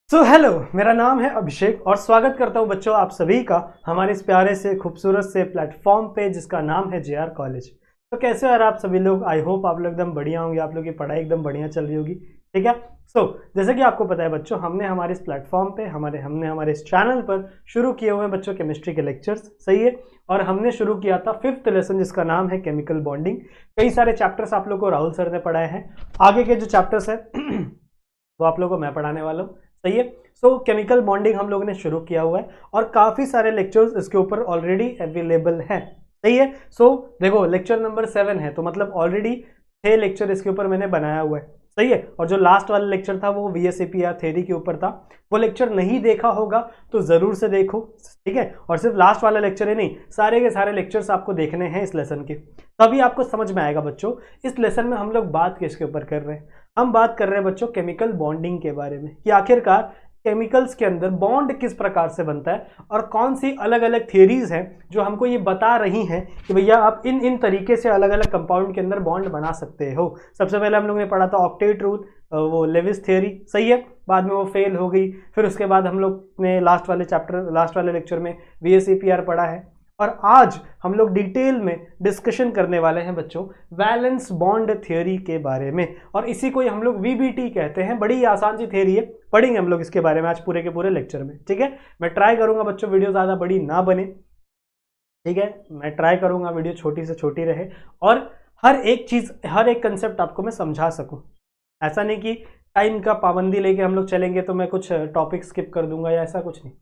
Hello, मेरा नाम है अभिषेक और स्वागत करता हूं बच्चों आप सभी का हमारे इस प्यारे से खूबसूरत से प्लेटफॉर्म पे जिसका नाम है जेआर कॉलेज। तो कैसे हो यार आप सभी लोग। आई होप आप लोग एकदम बढ़िया होंगे, आप लोग की पढ़ाई एकदम बढ़िया चल रही होगी। ठीक है। जैसे कि आपको पता है बच्चों, हमने हमारे इस प्लेटफॉर्म पे हमने हमारे इस चैनल पर शुरू किए हुए हैं बच्चों केमिस्ट्री के लेक्चर्स। सही है। और हमने शुरू किया था 5th लेसन जिसका नाम है केमिकल बॉन्डिंग। कई सारे चैप्टर्स आप लोग को राहुल सर ने पढ़ाए हैं। आगे के जो चैप्टर्स है वो आप लोगों को मैं पढ़ाने वाला हूँ। सही है। केमिकल बॉन्डिंग हम लोगों ने शुरू किया हुआ है और काफी सारे लेक्चर्स इसके ऊपर ऑलरेडी अवेलेबल हैं। सही है। देखो लेक्चर नंबर 7 है तो मतलब ऑलरेडी 6 लेक्चर इसके ऊपर मैंने बनाया हुआ है। सही है। और जो लास्ट वाला लेक्चर था वो VSEPR थ्योरी के ऊपर था। वो लेक्चर नहीं देखा होगा तो जरूर से देखो। ठीक है। और सिर्फ लास्ट वाला लेक्चर ही नहीं, सारे के सारे लेक्चर्स आपको देखने हैं इस लेसन के, तभी आपको समझ में आएगा बच्चों। इस लेसन में हम लोग बात किसके ऊपर कर रहे हैं? हम बात कर रहे हैं बच्चों केमिकल बॉन्डिंग के बारे में, कि आखिरकार केमिकल्स के अंदर बॉन्ड किस प्रकार से बनता है और कौन सी अलग अलग थियरीज हैं जो हमको ये बता रही हैं कि भैया आप इन इन तरीके से अलग अलग कंपाउंड के अंदर बॉन्ड बना सकते हो। सबसे पहले हम लोग ने पढ़ा था ऑक्टेट रूल, वो लेविस थियरी। सही है। बाद में वो फेल हो गई। फिर उसके बाद हम लोग ने लास्ट वाले लेक्चर में VSEPR पढ़ा है। और आज हम लोग डिटेल में डिस्कशन करने वाले हैं बच्चों वैलेंस बॉन्ड थ्योरी के बारे में, और इसी को हम लोग VBT कहते हैं। बड़ी आसान सी थ्योरी है, पढ़ेंगे हम लोग इसके बारे में आज पूरे के पूरे लेक्चर में। ठीक है। मैं ट्राई करूंगा बच्चों वीडियो ज़्यादा बड़ी ना बने। ठीक है। मैं ट्राई करूंगा वीडियो छोटी से छोटी रहे और हर एक चीज़ हर एक कंसेप्ट आपको मैं समझा सकूं। ऐसा नहीं कि टाइम का पाबंदी लेके हम लोग चलेंगे तो मैं कुछ टॉपिक स्किप कर दूंगा या ऐसा कुछ नहीं।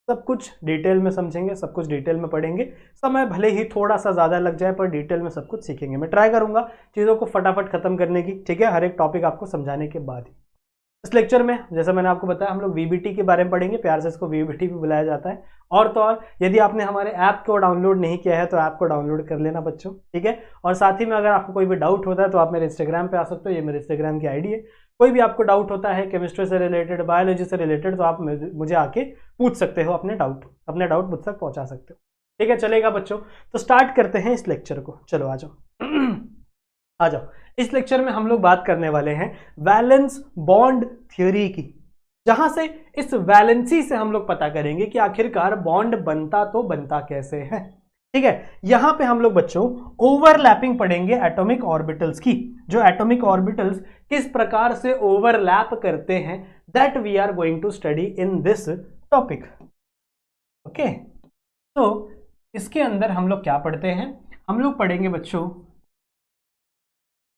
सब कुछ डिटेल में समझेंगे, सब कुछ डिटेल में पढ़ेंगे। समय भले ही थोड़ा सा ज़्यादा लग जाए पर डिटेल में सब कुछ सीखेंगे। मैं ट्राई करूंगा चीज़ों को फटाफट खत्म करने की। ठीक है। हर एक टॉपिक आपको समझाने के बाद ही इस लेक्चर में, जैसा मैंने आपको बताया, हम लोग VBT के बारे में पढ़ेंगे। प्यार से इसको VBT भी बुलाया जाता है। और तो और यदि आपने हमारे ऐप को डाउनलोड नहीं किया है तो ऐप को डाउनलोड कर लेना बच्चों। ठीक है। और साथ ही में अगर आपको कोई भी डाउट होता है तो आप मेरे इंस्टाग्राम पे आ सकते हो। ये मेरे इंस्टाग्राम की ID है। कोई भी आपको डाउट होता है केमिस्ट्री से रिलेटेड, बायोलॉजी से रिलेटेड, तो आप मुझे आके पूछ सकते हो अपने डाउट मुझ तक पहुंचा सकते हो। ठीक है। चलेगा बच्चों। तो स्टार्ट करते हैं इस लेक्चर को। चलो आ जाओ आ जाओ। इस लेक्चर में हम लोग बात करने वाले हैं वैलेंस बॉन्ड थ्योरी की, जहां से इस वैलेंसी से हम लोग पता करेंगे कि आखिरकार बॉन्ड बनता तो बनता कैसे है। ठीक है। यहां पे हम लोग बच्चों ओवरलैपिंग पढ़ेंगे एटॉमिक ऑर्बिटल्स की। जो एटॉमिक ऑर्बिटल्स किस प्रकार से ओवरलैप करते हैं, that we are going to study in this topic. Okay. तो इसके अंदर हम लोग क्या पढ़ते हैं? हम लोग पढ़ेंगे बच्चों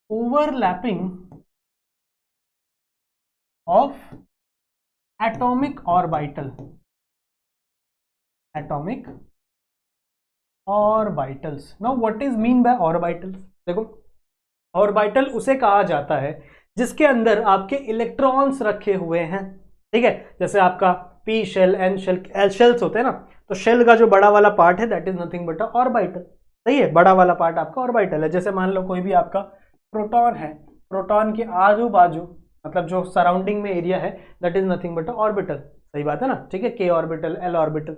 overlapping of atomic orbital. Atomic orbitals. Now what is mean by orbitals? देखो, ऑर्बिटल उसे कहा जाता है जिसके अंदर आपके इलेक्ट्रॉन्स रखे हुए हैं। ठीक है। जैसे आपका P shell, N shell, L shells होते हैं ना, तो शेल का जो बड़ा वाला पार्ट है that is nothing but a orbital. सही है। बड़ा वाला पार्ट आपका ऑर्बिटल है। जैसे मान लो कोई भी आपका प्रोटॉन है, प्रोटॉन के आजू बाजू मतलब जो सराउंडिंग में एरिया है that is nothing but a orbital. सही बात है ना। ठीक है। K orbital, L orbital.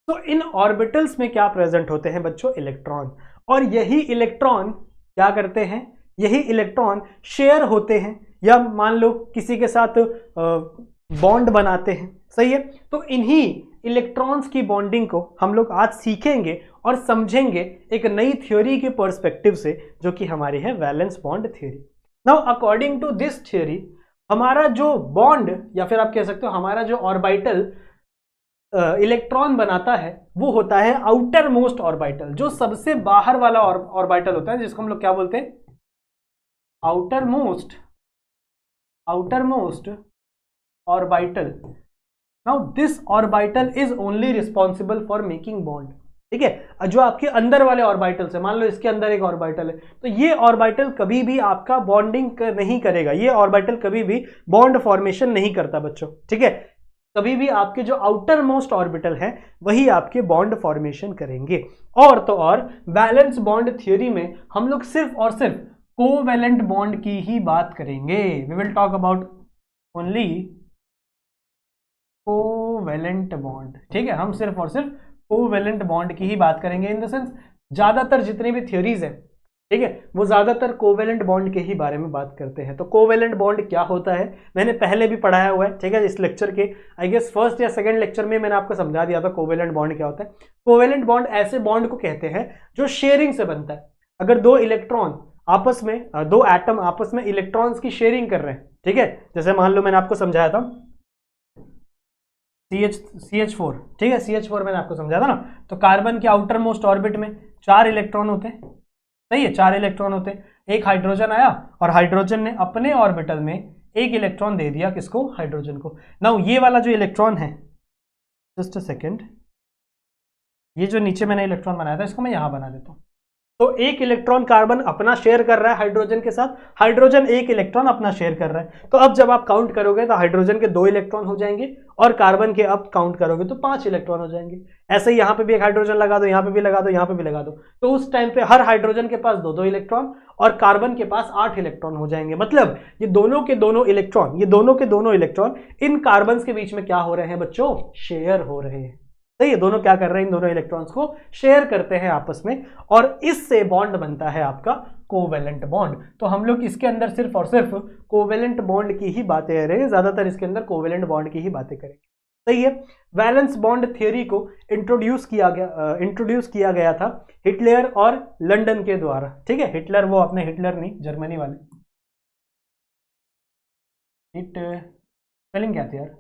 तो इन ऑर्बिटल्स में क्या प्रेजेंट होते हैं बच्चों? इलेक्ट्रॉन। और यही इलेक्ट्रॉन क्या करते हैं? यही इलेक्ट्रॉन शेयर होते हैं या मान लो किसी के साथ बॉन्ड बनाते हैं। सही है। तो इन्हीं इलेक्ट्रॉन्स की बॉन्डिंग को हम लोग आज सीखेंगे और समझेंगे एक नई थ्योरी के पर्सपेक्टिव से, जो कि हमारी है valence bond theory. Now according to this theory, हमारा जो बॉन्ड या फिर आप कह सकते हो हमारा जो ऑर्बिटल इलेक्ट्रॉन बनाता है वो होता है आउटर मोस्ट ऑर्बिटल, जो सबसे बाहर वाला ऑर्बिटल होता है, जिसको हम लोग क्या बोलते हैं? Outer most orbital. Now this orbital is only responsible for making bond. ठीक है। जो आपके अंदर वाले ऑर्बिटल्स है, मान लो इसके अंदर एक ऑर्बिटल है, तो ये ऑर्बिटल कभी भी आपका बॉन्डिंग नहीं करेगा। ये ऑर्बिटल कभी भी बॉन्ड फॉर्मेशन नहीं करता बच्चों। ठीक है। कभी भी आपके जो आउटर मोस्ट ऑर्बिटल है वही आपके बॉन्ड फॉर्मेशन करेंगे। और तो और वैलेंस बॉन्ड थ्योरी में हम लोग सिर्फ और सिर्फ कोवैलेंट बॉन्ड की ही बात करेंगे। We will talk about only covalent bond. ठीक है। हम सिर्फ और सिर्फ कोवैलेंट बॉन्ड की ही बात करेंगे। इन द सेंस ज्यादातर जितने भी थ्योरीज है ठीक है, वो ज्यादातर कोवेलेंट बॉन्ड के ही बारे में बात करते हैं। तो कोवेलेंट बॉन्ड क्या होता है मैंने पहले भी पढ़ाया हुआ है, ठीक है, इस लेक्चर के आई गेस फर्स्ट या सेकंड लेक्चर में मैंने आपको समझा दिया था कोवेलेंट बॉन्ड क्या होता है। कोवेलेंट बॉन्ड ऐसे बॉन्ड को कहते हैं जो शेयरिंग से बनता है। अगर दो इलेक्ट्रॉन आपस में, दो एटम आपस में इलेक्ट्रॉन्स की शेयरिंग कर रहे हैं, ठीक है, जैसे मान लो मैंने आपको समझाया था CH4, ठीक है, CH4 मैंने आपको समझाया था ना। तो कार्बन के आउटर मोस्ट ऑर्बिट में 4 इलेक्ट्रॉन होते हैं, सही है, 4 इलेक्ट्रॉन होते हैं। एक हाइड्रोजन आया और हाइड्रोजन ने अपने ऑर्बिटल में एक इलेक्ट्रॉन दे दिया, किसको, हाइड्रोजन को। नाउ ये वाला जो इलेक्ट्रॉन है, जस्ट अ सेकेंड, ये जो नीचे मैंने इलेक्ट्रॉन बनाया था इसको मैं यहां बना देता हूं। तो एक इलेक्ट्रॉन कार्बन अपना शेयर कर रहा है हाइड्रोजन के साथ, हाइड्रोजन एक इलेक्ट्रॉन अपना शेयर कर रहा है। तो अब जब आप काउंट करोगे तो हाइड्रोजन के 2 इलेक्ट्रॉन हो जाएंगे और कार्बन के अब काउंट करोगे तो 5 इलेक्ट्रॉन हो जाएंगे। ऐसे ही यहां पे भी एक हाइड्रोजन लगा दो, यहां पे भी लगा दो, यहां पे भी लगा दो, तो उस टाइम पे हर हाइड्रोजन के पास 2-2 इलेक्ट्रॉन और कार्बन के पास 8 इलेक्ट्रॉन हो जाएंगे। मतलब ये दोनों के दोनों इलेक्ट्रॉन, ये दोनों के दोनों इलेक्ट्रॉन इन कार्बन के बीच में क्या हो रहे हैं बच्चों, शेयर हो रहे हैं। सही है, दोनों क्या कर रहे हैं, इन दोनों इलेक्ट्रॉन्स को शेयर करते हैं आपस में और इससे बॉन्ड बनता है आपका कोवेलेंट बॉन्ड। तो हम लोग इसके अंदर सिर्फ और सिर्फ कोवेलेंट बॉन्ड की ही बातें कर रहे हैं, ज्यादातर इसके अंदर कोवेलेंट बॉन्ड की ही बातें करेंगे। सही है, वैलेंस बॉन्ड थ्योरी को इंट्रोड्यूस किया गया था हिटलर और लंदन के द्वारा। ठीक है, हिटलर, वो अपने हिटलर नहीं, जर्मनी वाले। स्पेलिंग क्या थी यार,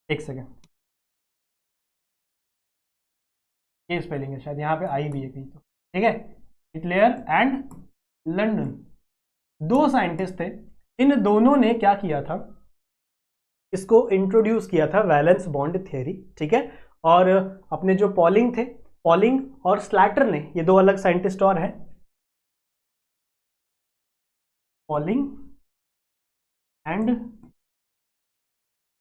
एक सेकेंड, ये स्पेलिंग है शायद, यहाँ पे आई भी है कहीं तो। ठीक है, हिटलर एंड लंदन, 2 साइंटिस्ट थे। इन दोनों ने क्या किया था, इसको इंट्रोड्यूस किया था वैलेंस बॉन्ड थ्योरी। ठीक है, और अपने जो पॉलिंग थे, पॉलिंग और स्लैटर ने, ये 2 अलग साइंटिस्ट और हैं, पॉलिंग एंड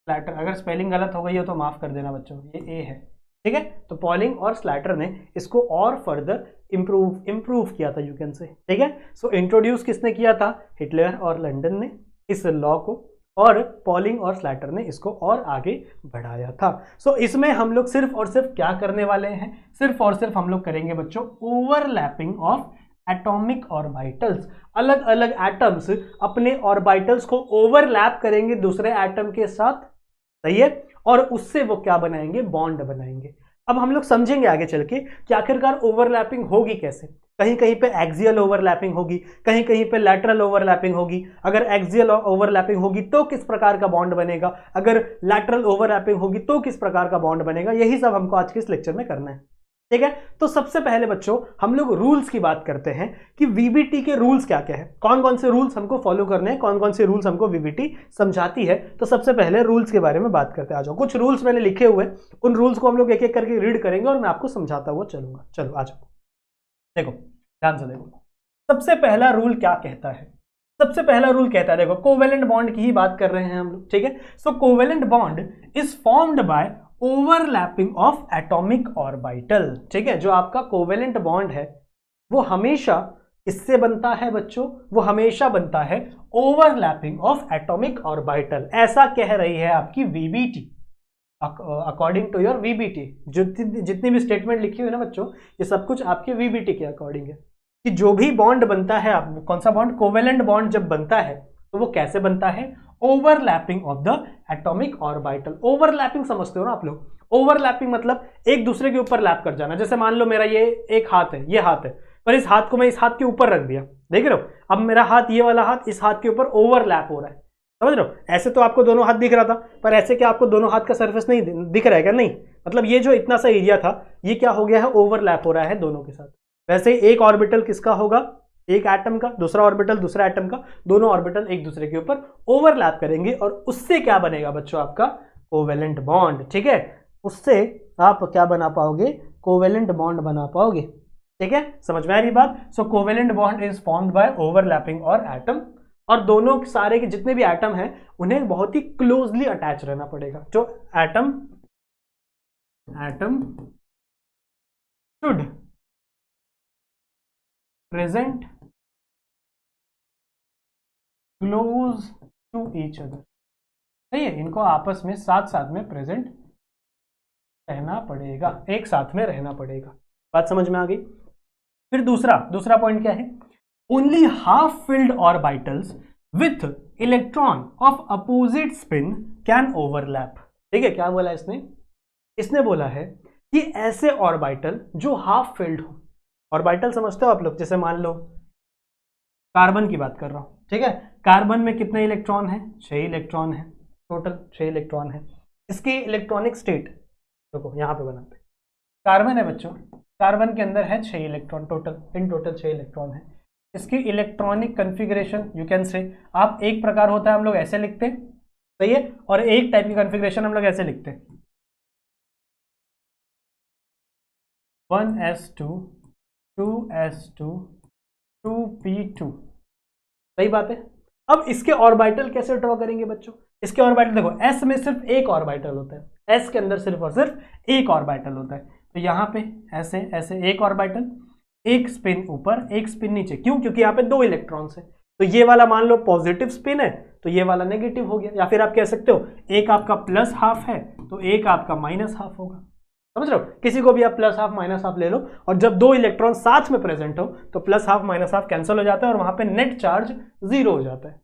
स्लैटर। अगर स्पेलिंग गलत हो गई हो तो माफ कर देना बच्चों, ये ए है। ठीक है, तो पॉलिंग और स्लैटर ने इसको और फर्दर इंप्रूव किया था, यू कैन से। ठीक है, सो इंट्रोड्यूस किसने किया था, हिटलर और लंदन ने इस लॉ को, और पॉलिंग और स्लैटर ने इसको और आगे बढ़ाया था। सो इसमें हम लोग सिर्फ और सिर्फ क्या करने वाले हैं, सिर्फ और सिर्फ हम लोग करेंगे बच्चों ओवरलैपिंग ऑफ एटॉमिक ऑर्बिटल्स। अलग अलग एटम्स अपने ऑर्बिटल्स को ओवरलैप करेंगे दूसरे एटम के साथ, सही है, और उससे वो क्या बनाएंगे, बॉन्ड बनाएंगे। अब हम लोग समझेंगे आगे चल के कि आखिरकार ओवरलैपिंग होगी कैसे। कहीं कहीं पे एक्सियल ओवरलैपिंग होगी, कहीं कहीं पे लैटरल ओवरलैपिंग होगी। अगर एक्सियल ओवरलैपिंग होगी तो किस प्रकार का बॉन्ड बनेगा, अगर लैटरल ओवरलैपिंग होगी तो किस प्रकार का बॉन्ड बनेगा, यही सब हमको आज के इस लेक्चर में करना है। ठीक है, तो सबसे पहले बच्चों हम लोग रूल्स की बात करते हैं कि वीबीटी के रूल्स क्या क्या है, कौन कौन से रूल्स हमको फॉलो करने हैं, कौन कौन से रूल्स हमको वीबीटी समझाती है। तो सबसे पहले रूल्स के बारे में बात करते हैं। आ जाओ, कुछ रूल्स मैंने लिखे हुए, उन रूल्स को हम लोग एक एक करके रीड करेंगे और मैं आपको समझाता हुआ चलूंगा। चलो आ जाओ, देखो ध्यान से देखो। सबसे पहला रूल क्या कहता है, सबसे पहला रूल कहता है, देखो कोवेलेंट बॉन्ड की ही बात कर रहे हैं हम लोग। ठीक है, so covalent bond is formed by overlapping of atomic orbital. ठीक है, जो आपका कोवेलेंट बॉन्ड है वो हमेशा इससे बनता है बच्चों, वो हमेशा बनता है ओवरलैपिंग ऑफ एटॉमिक ऑर्बिटल। ऐसा कह रही है आपकी VBT, according to your VBT. जितनी भी स्टेटमेंट लिखी हुई है ना बच्चों, ये सब कुछ आपके वीबीटी के अकॉर्डिंग है कि जो भी बॉन्ड बनता है, कौन सा बॉन्ड, कोवेलेंट बॉन्ड जब बनता है तो वो कैसे बनता है, overlapping of the atomic orbital. Overlapping समझते हो ना आप लोग, ओवरलैपिंग मतलब एक दूसरे के ऊपर लैप कर जाना। जैसे मान लो मेरा ये एक हाथ है, ये हाथ है, पर इस हाथ को मैं इस हाथ के ऊपर रख दिया, देख रहे हो, अब मेरा हाथ, ये वाला हाथ इस हाथ के ऊपर ओवरलैप हो रहा है, समझ रहे हो। ऐसे तो आपको दोनों हाथ दिख रहा था, पर ऐसे क्या आपको दोनों हाथ का सरफेस नहीं दिख रहा है क्या, नहीं, मतलब ये जो इतना सा एरिया था ये क्या हो गया है, ओवरलैप हो रहा है दोनों के साथ। वैसे एक ऑर्बिटल किसका होगा, एक एटम का, दूसरा ऑर्बिटल दूसरा एटम का, दोनों ऑर्बिटल एक दूसरे के ऊपर ओवरलैप करेंगे और उससे क्या बनेगा बच्चों, आपका कोवेलेंट बॉन्ड। ठीक है, उससे आप क्या बना पाओगे, कोवेलेंट बॉन्ड बना पाओगे। ठीक है, समझ में आ रही बात। So covalent bond is formed by overlapping और एटम, और दोनों सारे के जितने भी एटम हैं उन्हें बहुत ही क्लोजली अटैच रहना पड़ेगा। जो atom should present close to each other, सही है, इनको आपस में साथ साथ में प्रेजेंट रहना पड़ेगा, एक साथ में रहना पड़ेगा। बात समझ में आ गई। फिर दूसरा पॉइंट क्या है, only half field orbitals with electron of opposite spin can overlap. ठीक है, क्या बोला इसने बोला है कि ऐसे ऑर्बिटल जो हाफ फिल्ड हो, ऑर्बिटल समझते हो आप लोग, जैसे मान लो कार्बन की बात कर रहा हूं, ठीक है, कार्बन में कितने इलेक्ट्रॉन है, 6 इलेक्ट्रॉन है, टोटल 6 इलेक्ट्रॉन है। इसकी इलेक्ट्रॉनिक स्टेट देखो यहां पे बनाते, कार्बन है बच्चों, कार्बन के अंदर है 6 electron total, in total 6 electron है। इसकी इलेक्ट्रॉनिक कन्फिग्रेशन यू कैन से, आप एक प्रकार होता है हम लोग ऐसे लिखते हैं, सही है, और एक टाइप की कन्फिग्रेशन हम लोग ऐसे लिखते हैं 1s2 2s2 2p2, सही बात है। अब इसके ऑर्बिटल कैसे ड्रॉ करेंगे बच्चों, इसके ऑर्बिटल देखो, s में सिर्फ एक ऑर्बिटल होता है, s के अंदर सिर्फ और सिर्फ एक ऑर्बिटल होता है, तो यहाँ पे ऐसे ऐसे एक ऑर्बिटल, एक स्पिन ऊपर एक स्पिन नीचे, क्यों, क्योंकि यहाँ पे 2 इलेक्ट्रॉन्स है, तो ये वाला मान लो पॉजिटिव स्पिन है तो ये वाला नेगेटिव हो गया, या फिर आप कह सकते हो एक आपका प्लस हाफ है तो एक आपका माइनस हाफ होगा, समझ रहे हो, किसी को भी आप प्लस हाफ माइनस हाफ ले लो, और जब 2 इलेक्ट्रॉन साथ में प्रेजेंट हो तो plus half minus half cancel हो जाता है और वहां पे नेट चार्ज 0 हो जाता है,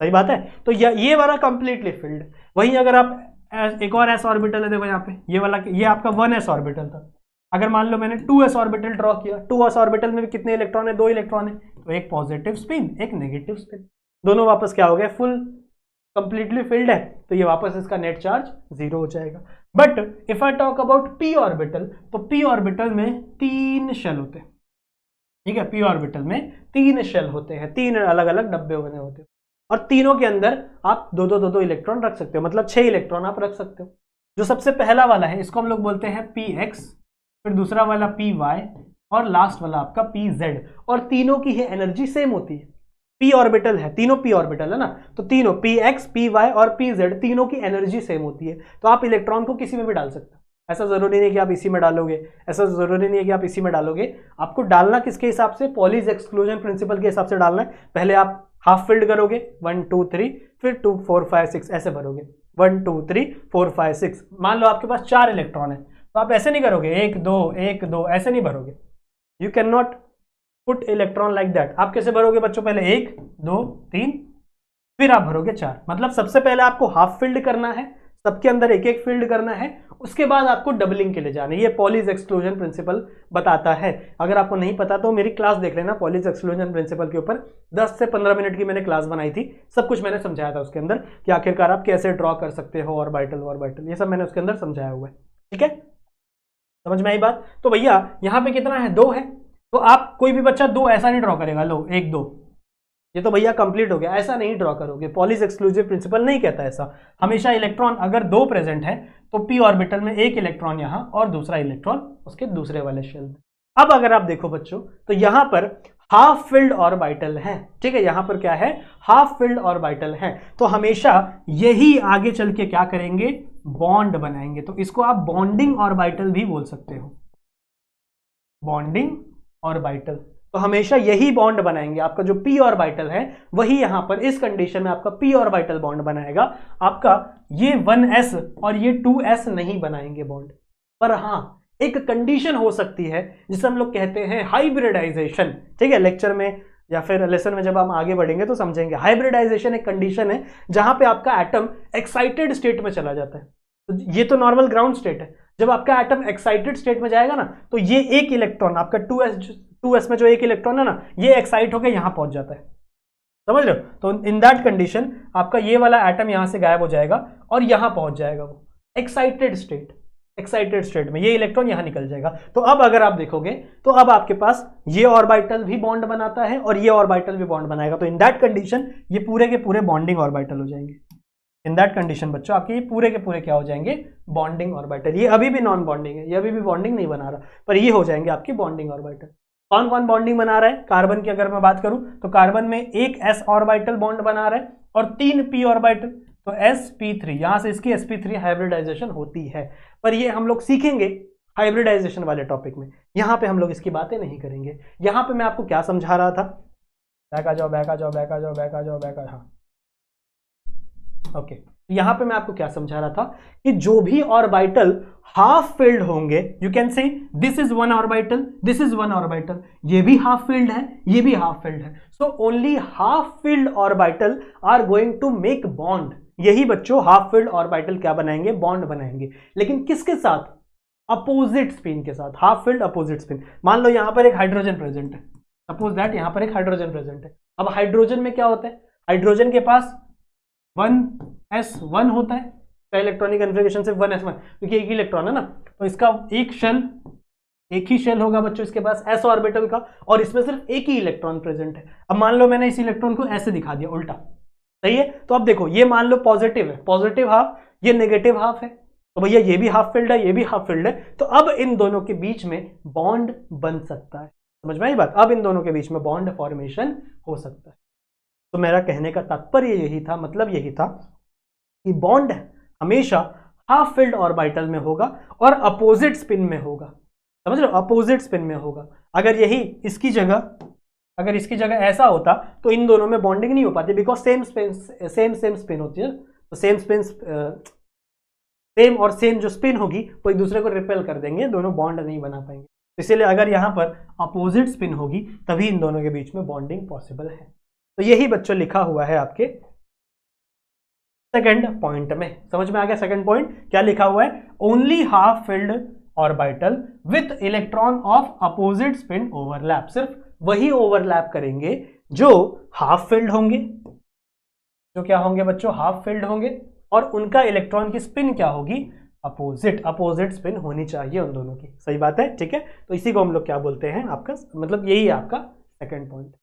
सही बात है। तो ये वाला कंप्लीटली फिल्ड। वहीं अगर आप एक और s ऑर्बिटल है, देखो यहाँ पे ये वाला, ये आपका 1s ऑर्बिटल था, अगर मान लो मैंने 2s ऑर्बिटल ड्रॉ किया, 2s ऑर्बिटल में भी कितने इलेक्ट्रॉन है, 2 इलेक्ट्रॉन है, तो एक पॉजिटिव स्पिन एक नेगेटिव स्पिन, दोनों वापस क्या हो गए, फुल कंप्लीटली फिल्ड है, तो ये वापस इसका नेट चार्ज 0 हो जाएगा। But if I talk about p orbital, तो p ऑर्बिटल में 3 शेल होते हैं, ठीक है, p ऑर्बिटल में 3 शेल होते हैं, 3 अलग अलग डब्बे बने होते हैं, और तीनों के अंदर आप दो इलेक्ट्रॉन रख सकते हो, मतलब 6 इलेक्ट्रॉन आप रख सकते हो। जो सबसे पहला वाला है इसको हम लोग बोलते हैं px, फिर दूसरा वाला py, और लास्ट वाला आपका pz, और तीनों की ही एनर्जी सेम होती है, p ऑर्बिटल है, तीनों p ऑर्बिटल है ना, तो तीनों px py और pz तीनों की एनर्जी सेम होती है, तो आप इलेक्ट्रॉन को किसी में भी डाल सकते हो, ऐसा जरूरी नहीं कि आप इसी में डालोगे, ऐसा जरूरी नहीं है कि आप इसी में डालोगे, आपको डालना किसके हिसाब से, पॉलीज एक्सक्लूजन प्रिंसिपल के हिसाब से डालना है। पहले आप हाफ फिल्ड करोगे 1 2 3, फिर 2 4 5 6 ऐसे भरोगे 1 2 3 4 5 6, मान लो आपके पास 4 इलेक्ट्रॉन है तो आप ऐसे नहीं करोगे 1 2 1 2 ऐसे नहीं भरोगे, you can not put electron like that. आप कैसे भरोगे बच्चों, पहले 1 2 3, फिर आप भरोगे 4, मतलब सबसे पहले आपको हाफ फिल्ड करना है, सबके अंदर एक एक फील्ड करना है, उसके बाद आपको डबलिंग के लिए जाना है। ये पॉलीज एक्सक्लूजन प्रिंसिपल बताता है, अगर आपको नहीं पता तो मेरी क्लास देख लेना, पॉलीज एक्सक्लूजन प्रिंसिपल के ऊपर 10 से 15 मिनट की मैंने क्लास बनाई थी, सब कुछ मैंने समझाया था उसके अंदर कि आखिरकार आप कैसे ड्रॉ कर सकते हो ऑर्बिटल, ये सब मैंने उसके अंदर समझाया हुआ है, ठीक है, समझ में आई बात। तो भैया यहाँ पे कितना है, 2 है, तो आप कोई भी बच्चा 2 ऐसा नहीं ड्रॉ करेगा, लो 1 2, ये तो भैया कंप्लीट हो गया, ऐसा नहीं ड्रॉ करोगे, पॉलीज एक्सक्लूसिव प्रिंसिपल नहीं कहता ऐसा, हमेशा इलेक्ट्रॉन अगर 2 प्रेजेंट है तो p ऑर्बिटल में एक इलेक्ट्रॉन यहां और दूसरा इलेक्ट्रॉन उसके दूसरे वाले शेल में। अब अगर आप देखो बच्चों तो यहां पर हाफ फिल्ड ऑर्बिटल है, ठीक है, यहां पर क्या है, हाफ फिल्ड ऑर्बिटल है, तो हमेशा यही आगे चल के क्या करेंगे, बॉन्ड बनाएंगे, तो इसको आप बॉन्डिंग ऑर्बिटल भी बोल सकते हो, बॉन्डिंग ऑर्बिटल, तो हमेशा यही बॉन्ड बनाएंगे, आपका जो p ऑर्बिटल है वही यहां पर इस कंडीशन में आपका p ऑर्बिटल बॉन्ड बनाएगा, आपका ये 1s और ये 2s नहीं बनाएंगे बॉन्ड। पर हां एक कंडीशन हो सकती है जिसे हम लोग कहते हैं हाइब्रिडाइजेशन, ठीक है, लेक्चर में या फिर लेसन में जब हम आगे बढ़ेंगे तो समझेंगे। हाइब्रिडाइजेशन एक कंडीशन है जहां पे आपका एटम एक्साइटेड स्टेट में चला जाता है, तो ये तो नॉर्मल ग्राउंड स्टेट है, जब आपका एटम एक्साइटेड स्टेट में जाएगा ना तो ये एक इलेक्ट्रॉन आपका 2s में जो एक इलेक्ट्रॉन है ना ये एक्साइट होकर यहां पहुंच जाता है, समझ रहे हो, तो इन दैट कंडीशन आपका ये वाला एटम यहां से गायब हो जाएगा और यहां पहुंच जाएगा वो एक्साइटेड स्टेट में, ये इलेक्ट्रॉन यहां निकल जाएगा। तो अब अगर आप देखोगे तो अब आपके पास ये ऑर्बिटल भी बॉन्ड बनाता है और ये ऑर्बिटल भी बॉन्ड बनाएगा, तो इन दैट कंडीशन ये पूरे के पूरे बॉन्डिंग ऑर्बिटल हो जाएंगे। इन दैट कंडीशन बच्चों आपके ये पूरे के पूरे क्या हो जाएंगे, बॉन्डिंग ऑर्बिटल। ये अभी भी नॉन बॉन्डिंग है, ये अभी भी बॉन्डिंग नहीं बना रहा, पर ये हो जाएंगे आपकी बॉन्डिंग ऑर्बिटल। कौन कौन बॉन्डिंग बना रहा है, कार्बन की अगर मैं बात करूं तो कार्बन में एक s ऑर्बिटल बॉन्ड बना रहा है और 3 p ऑर्बिटल, तो sp3, यहां से इसकी sp3 हाइब्रिडाइजेशन होती है, पर ये हम लोग सीखेंगे हाइब्रिडाइजेशन वाले टॉपिक में, यहां पे हम लोग इसकी बातें नहीं करेंगे। यहां पे मैं आपको क्या समझा रहा था, बैक आ जाओ, हाँ ओके, तो यहां पे मैं आपको क्या समझा रहा था कि जो भी ऑर्बिटल हाफ फिल्ड होंगे, यू कैन से this is one orbital, this is one orbital, ये भी हाफ फिल्ड है, ये भी हाफ फिल्ड है, so only half filled orbital are going to make bond. यही बच्चों हाफ फिल्ड ऑर्बिटल क्या बनाएंगे, बॉन्ड बनाएंगे, लेकिन किसके साथ, अपोजिट स्पिन के साथ, हाफ फिल्ड अपोजिट स्पिन। मान लो यहां पर एक हाइड्रोजन प्रेजेंट है, सपोज दैट यहां पर एक हाइड्रोजन प्रेजेंट है। अब हाइड्रोजन में क्या होता है, हाइड्रोजन के पास 1s1 होता है, इलेक्ट्रॉनिक कन्फिगरेशन से 1s1, क्योंकि एक ही इलेक्ट्रॉन है ना, तो इसका एक ही शेल होगा बच्चों इसके पास s ऑर्बिटल का, और इसमें सिर्फ एक ही इलेक्ट्रॉन प्रेजेंट है। अब मान लो मैंने इस इलेक्ट्रॉन को ऐसे दिखा दिया उल्टा, सही है, तो अब देखो ये मान लो पॉजिटिव है, पॉजिटिव हाफ, ये नेगेटिव हाफ है, तो भैया ये भी हाफ फिल्ड है, ये भी हाफ फिल्ड है, तो अब इन दोनों के बीच में बॉन्ड बन सकता है। समझ में आई बात, अब इन दोनों के बीच में बॉन्ड फॉर्मेशन हो सकता है। तो मेरा कहने का तात्पर्य यही था, मतलब यही था कि बॉन्ड हमेशा हाफ फिल्ड ऑर्बिटल में होगा और अपोजिट स्पिन में होगा, समझ रहे हो, अपोजिट स्पिन में होगा। अगर यही इसकी जगह ऐसा होता तो इन दोनों में बॉन्डिंग नहीं हो पाती, बिकॉज सेम स्पिन होती है, तो सेम और सेम जो स्पिन होगी वो एक दूसरे को रिपेल कर देंगे, दोनों बॉन्ड नहीं बना पाएंगे। इसीलिए अगर यहां पर अपोजिट स्पिन होगी तभी इन दोनों के बीच में बॉन्डिंग पॉसिबल है। तो यही बच्चों लिखा हुआ है आपके सेकंड पॉइंट में, समझ में आ गया। सेकंड पॉइंट क्या लिखा हुआ है, only half filled orbital with electron of opposite spin overlap, सिर्फ वही ओवरलैप करेंगे जो हाफ फिल्ड होंगे, जो क्या होंगे बच्चों, हाफ फिल्ड होंगे, और उनका इलेक्ट्रॉन की स्पिन क्या होगी, अपोजिट स्पिन होनी चाहिए उन दोनों की। सही बात है, ठीक है। तो इसी को हम लोग क्या बोलते हैं, आपका मतलब यही है आपका सेकंड पॉइंट।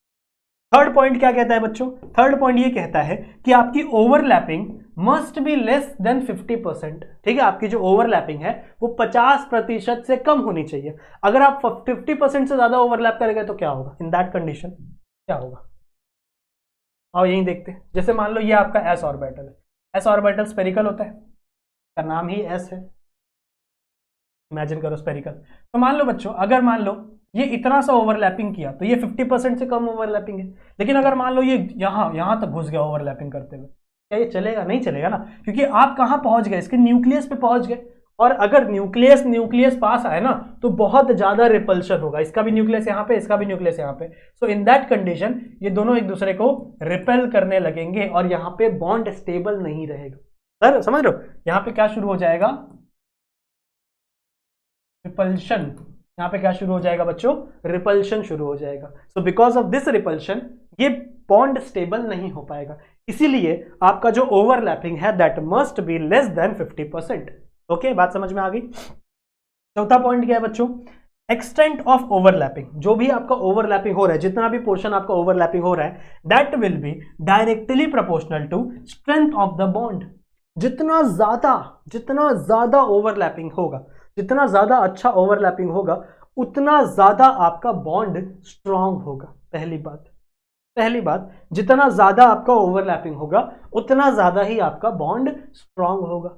थर्ड पॉइंट क्या कहता है बच्चों, थर्ड पॉइंट ये कहता है कि आपकी overlapping must be less than 50%, ठीक है। आपकी जो ओवरलैपिंग है वो 50% से कम होनी चाहिए। अगर आप 50% से ज्यादा ओवरलैप करेंगे तो क्या होगा, इन दैट कंडीशन क्या होगा, और यही देखते हैं। जैसे मान लो ये आपका एस ऑर्बिटल है, एस ऑर्बिटल स्फेरिकल होता है, का नाम ही एस है, इमेजिन करो स्फेरिकल। तो मान लो बच्चों, अगर मान लो ये इतना सा ओवरलैपिंग किया तो ये 50% से कम ओवरलैपिंग है, लेकिन अगर मान लो ये यहां तक घुस गया ओवरलैपिंग करते हुए, क्या ये चलेगा, नहीं चलेगा ना, क्योंकि आप कहां पहुंच गए, इसके न्यूक्लियस पे पहुंच गए, और अगर न्यूक्लियस पास आए ना तो बहुत ज्यादा रिपल्शन होगा, इसका भी न्यूक्लियस यहाँ पे, इसका भी न्यूक्लियस यहाँ पे। सो इन दैट कंडीशन ये दोनों एक दूसरे को रिपेल करने लगेंगे और यहाँ पे बॉन्ड स्टेबल नहीं रहेगा। सर समझ रहे हो, यहाँ पे क्या शुरू हो जाएगा, रिपल्शन, यहाँ पे क्या शुरू हो जाएगा बच्चों, रिपल्शन शुरू हो जाएगा। So because of this repulsion ये बॉन्ड स्टेबल नहीं हो पाएगा, इसीलिए आपका जो ओवरलैपिंग है that must be less than 50%। Okay, बात समझ में आ गई। चौथा पॉइंट क्या है बच्चों, एक्सटेंट ऑफ ओवरलैपिंग, जो भी आपका ओवरलैपिंग हो रहा है, जितना भी पोर्शन आपका ओवरलैपिंग हो रहा है, that will be directly proportional to strength of the bond. जितना ज्यादा ओवरलैपिंग होगा, जितना ज्यादा अच्छा ओवरलैपिंग होगा, उतना ज्यादा आपका बॉन्ड स्ट्रांग होगा। पहली बात, जितना ज्यादा आपका ओवरलैपिंग होगा उतना ज्यादा ही आपका बॉन्ड स्ट्रांग होगा,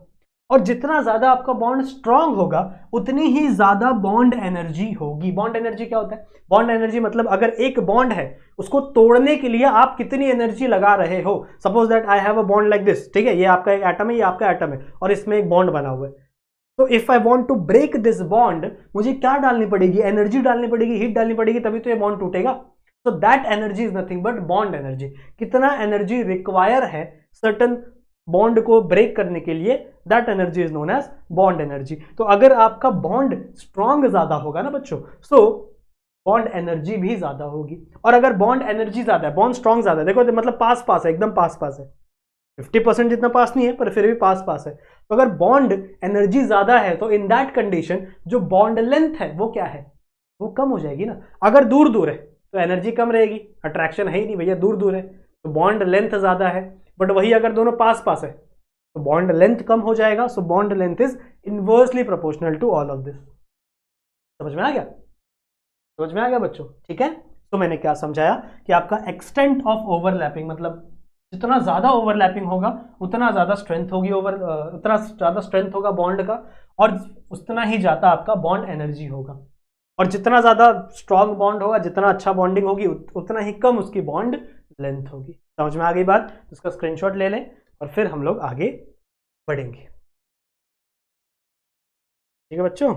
और जितना ज्यादा आपका बॉन्ड स्ट्रांग होगा उतनी ही ज्यादा बॉन्ड एनर्जी होगी। बॉन्ड एनर्जी क्या होता है, बॉन्ड एनर्जी मतलब अगर एक बॉन्ड है उसको तोड़ने के लिए आप कितनी एनर्जी लगा रहे हो। Suppose that I have a bond like this, ठीक है, ये आपका एक एटम है, ये आपका एटम है, और इसमें एक बॉन्ड बना हुआ है। तो if I want to break this bond, मुझे क्या डालनी पड़ेगी, एनर्जी डालनी पड़ेगी, हीट डालनी पड़ेगी, तभी तो ये बॉन्ड टूटेगा। So that energy is nothing but bond energy. कितना एनर्जी रिक्वायर है सर्टन बॉन्ड को ब्रेक करने के लिए, that energy is known as bond energy. तो अगर आपका बॉन्ड स्ट्रांग ज्यादा होगा ना बच्चों, सो बॉन्ड एनर्जी भी ज्यादा होगी। और अगर बॉन्ड एनर्जी ज्यादा है, बॉन्ड स्ट्रांग ज्यादा है, देखो मतलब पास है, एकदम पास है, 50% जितना पास नहीं है पर फिर भी पास है। तो अगर बॉन्ड एनर्जी ज्यादा है तो इन दैट कंडीशन जो बॉन्ड लेंथ है वो क्या है, वो कम हो जाएगी ना। अगर दूर है तो एनर्जी कम रहेगी, अट्रैक्शन है ही नहीं भैया, दूर है तो बॉन्ड लेंथ ज्यादा है। बट वही अगर दोनों पास है तो बॉन्ड लेंथ कम हो जाएगा। So bond length is inversely proportional to all of this. समझ में आ गया बच्चों, ठीक है। तो मैंने क्या समझाया कि आपका एक्सटेंट ऑफ ओवरलैपिंग मतलब जितना ज्यादा ओवरलैपिंग होगा उतना ज्यादा स्ट्रेंथ होगी, उतना ज्यादा स्ट्रेंथ होगा बॉन्ड का, और उतना ही ज्यादा आपका बॉन्ड एनर्जी होगा। और जितना ज्यादा स्ट्रॉन्ग बॉन्ड होगा, जितना अच्छा बॉन्डिंग होगी, उतना ही कम उसकी बॉन्ड लेंथ होगी। समझ में आ गई बात, इसका स्क्रीनशॉट ले लें और फिर हम लोग आगे बढ़ेंगे। ठीक है बच्चों,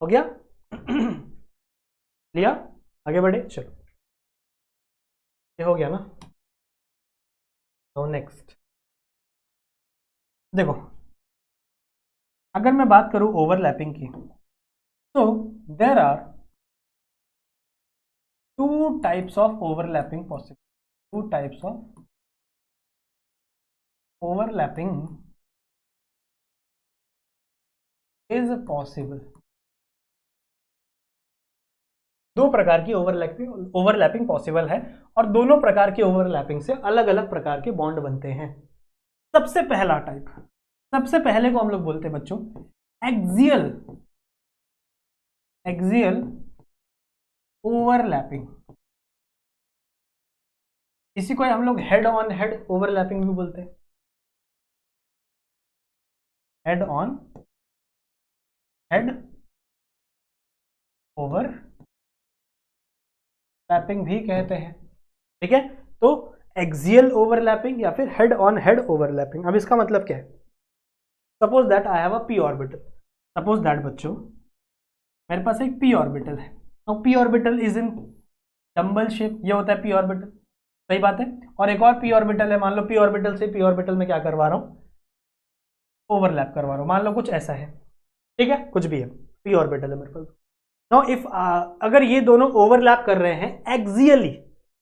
हो गया? लिया, आगे बढ़े, चलो ये हो गया ना। तो नेक्स्ट देखो, अगर मैं बात करूं ओवरलैपिंग की, तो there are two types of overlapping possible. Two types of overlapping is possible. दो प्रकार की ओवरलैपिंग पॉसिबल है, और दोनों प्रकार की ओवरलैपिंग से अलग अलग प्रकार के बॉन्ड बनते हैं। सबसे पहला टाइप, सबसे पहले को हम लोग बोलते हैं बच्चों एक्सियल ओवरलैपिंग। इसी को हम लोग हेड ऑन हेड ओवरलैपिंग भी बोलते हैं। हेड ऑन हेड ओवरलैपिंग भी कहते हैं। ठीक है, तो एक्सियल ओवरलैपिंग या फिर हेड ऑन हेड ओवरलैपिंग। अब इसका मतलब क्या है? Suppose that I have a P orbital. Suppose that बच्चों मेरे पास एक पी ऑर्बिटल है। तो P orbital is in dumbbell shape, ये होता है पी ऑर्बिटल, सही बात है। और एक और पी ऑर्बिटल है, मान लो पी ऑर्बिटल से पी ऑर्बिटल में क्या करवा रहा हूं, ओवरलैप करवा रहा हूं। मान लो कुछ ऐसा है, ठीक है, कुछ भी है, पी ऑर्बिटल है मेरे पास। नाउ इफ अगर ये दोनों ओवरलैप कर रहे हैं एक्सियली,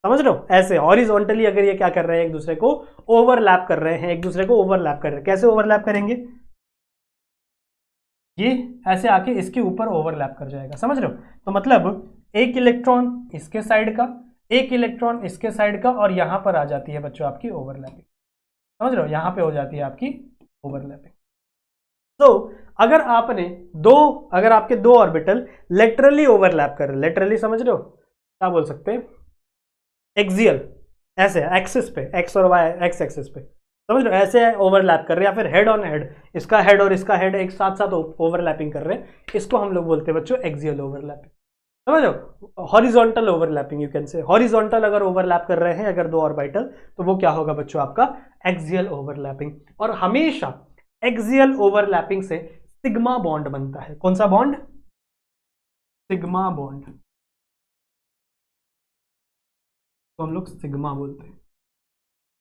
समझ रहे हो, ऐसे हॉरिजॉन्टली अगर ये क्या कर रहे हैं, एक दूसरे को ओवरलैप कर रहे हैं, एक दूसरे को ओवरलैप कर रहे हैं। कैसे ओवरलैप करेंगे? ये ऐसे आके इसके ऊपर ओवरलैप कर जाएगा, समझ रहे हो। तो मतलब एक इलेक्ट्रॉन इसके साइड का, एक इलेक्ट्रॉन इसके साइड का, और यहां पर आ जाती है बच्चों आपकी ओवरलैपिंग। समझ रहे हो, यहां पे हो जाती है आपकी ओवरलैपिंग। तो अगर आपके दो ऑर्बिटल लेटरली ओवरलैप कर रहे हैं, लेटरली समझ रहे हो, क्या बोल सकते हैं, एक्सियल, ऐसे एक्सिस पे, एक्स और वाई एक्स एक्सिस पे, समझ रहे हो, ऐसे ओवरलैप कर रहे हैं। या फिर हेड ऑन हेड, इसका हेड और इसका हेड एक साथ साथ ओवरलैपिंग कर रहे हैं, इसको हम लोग बोलते हैं बच्चों एक्सियल ओवरलैपिंग। समझ लो, horizontal overlapping you can say. Horizontal अगर ओवरलैप कर रहे हैं अगर दो ऑर्बिटल, तो वो क्या होगा बच्चों आपका एक्सियल ओवरलैपिंग। और हमेशा एक्सियल ओवरलैपिंग से सिग्मा बॉन्ड बनता है। कौन सा बॉन्ड? सिग्मा बॉन्ड, तो हम लोग सिग्मा बोलते हैं,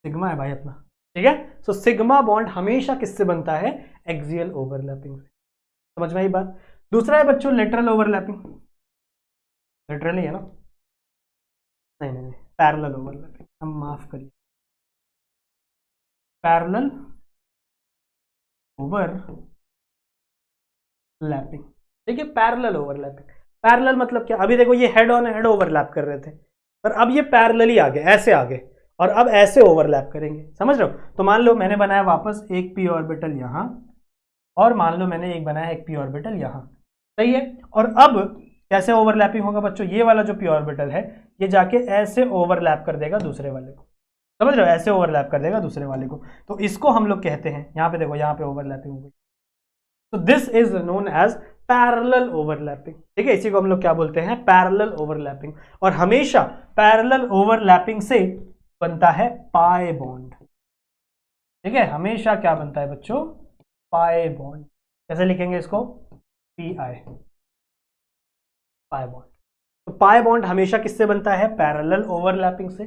सिग्मा है भाई अपना, ठीक है। सो सिग्मा बॉन्ड हमेशा किससे बनता है? एक्सियल ओवरलैपिंग से। समझ में आई बात? दूसरा है बच्चों लेटरल ओवरलैपिंग। लिटरली है ना, नहीं नहीं नहीं, पैरेलल ओवरलैपिंग, हम माफ करिए, पैरेलल ओवरलैपिंग। ठीक है, पैरेलल ओवरलैपिंग। पैरेलल मतलब क्या? अभी देखो ये हेड ऑन हेड ओवरलैप कर रहे थे, पर अब ये पैरेलली आ गए, ऐसे आ गए, और अब ऐसे ओवरलैप करेंगे, समझ रहे हो। तो मान लो मैंने बनाया वापस एक पी ऑर्बिटल यहां, और मान लो मैंने एक बनाया एक पी ऑर्बिटल यहां, सही है। और अब कैसे ओवरलैपिंग होगा बच्चों? ये वाला जो पी ऑर्बिटल है ये जाके ऐसे ओवरलैप कर देगा दूसरे वाले को, समझ रहे हो, ऐसे ओवरलैप कर देगा दूसरे वाले को। तो इसको हम लोग कहते हैं, यहां पे देखो, यहां पे ओवरलैपिंग हो गई, तो this is known as parallel overlapping. ठीक है, इसी को हम लोग क्या बोलते हैं? Parallel overlapping. और हमेशा पैरेलल ओवरलैपिंग से बनता है पाई बॉन्ड। ठीक है, हमेशा क्या बनता है बच्चों? Pi bond. कैसे लिखेंगे इसको? P I, pi bond. तो पाई बॉन्ड हमेशा किससे बनता है? पैरेलल ओवरलैपिंग से।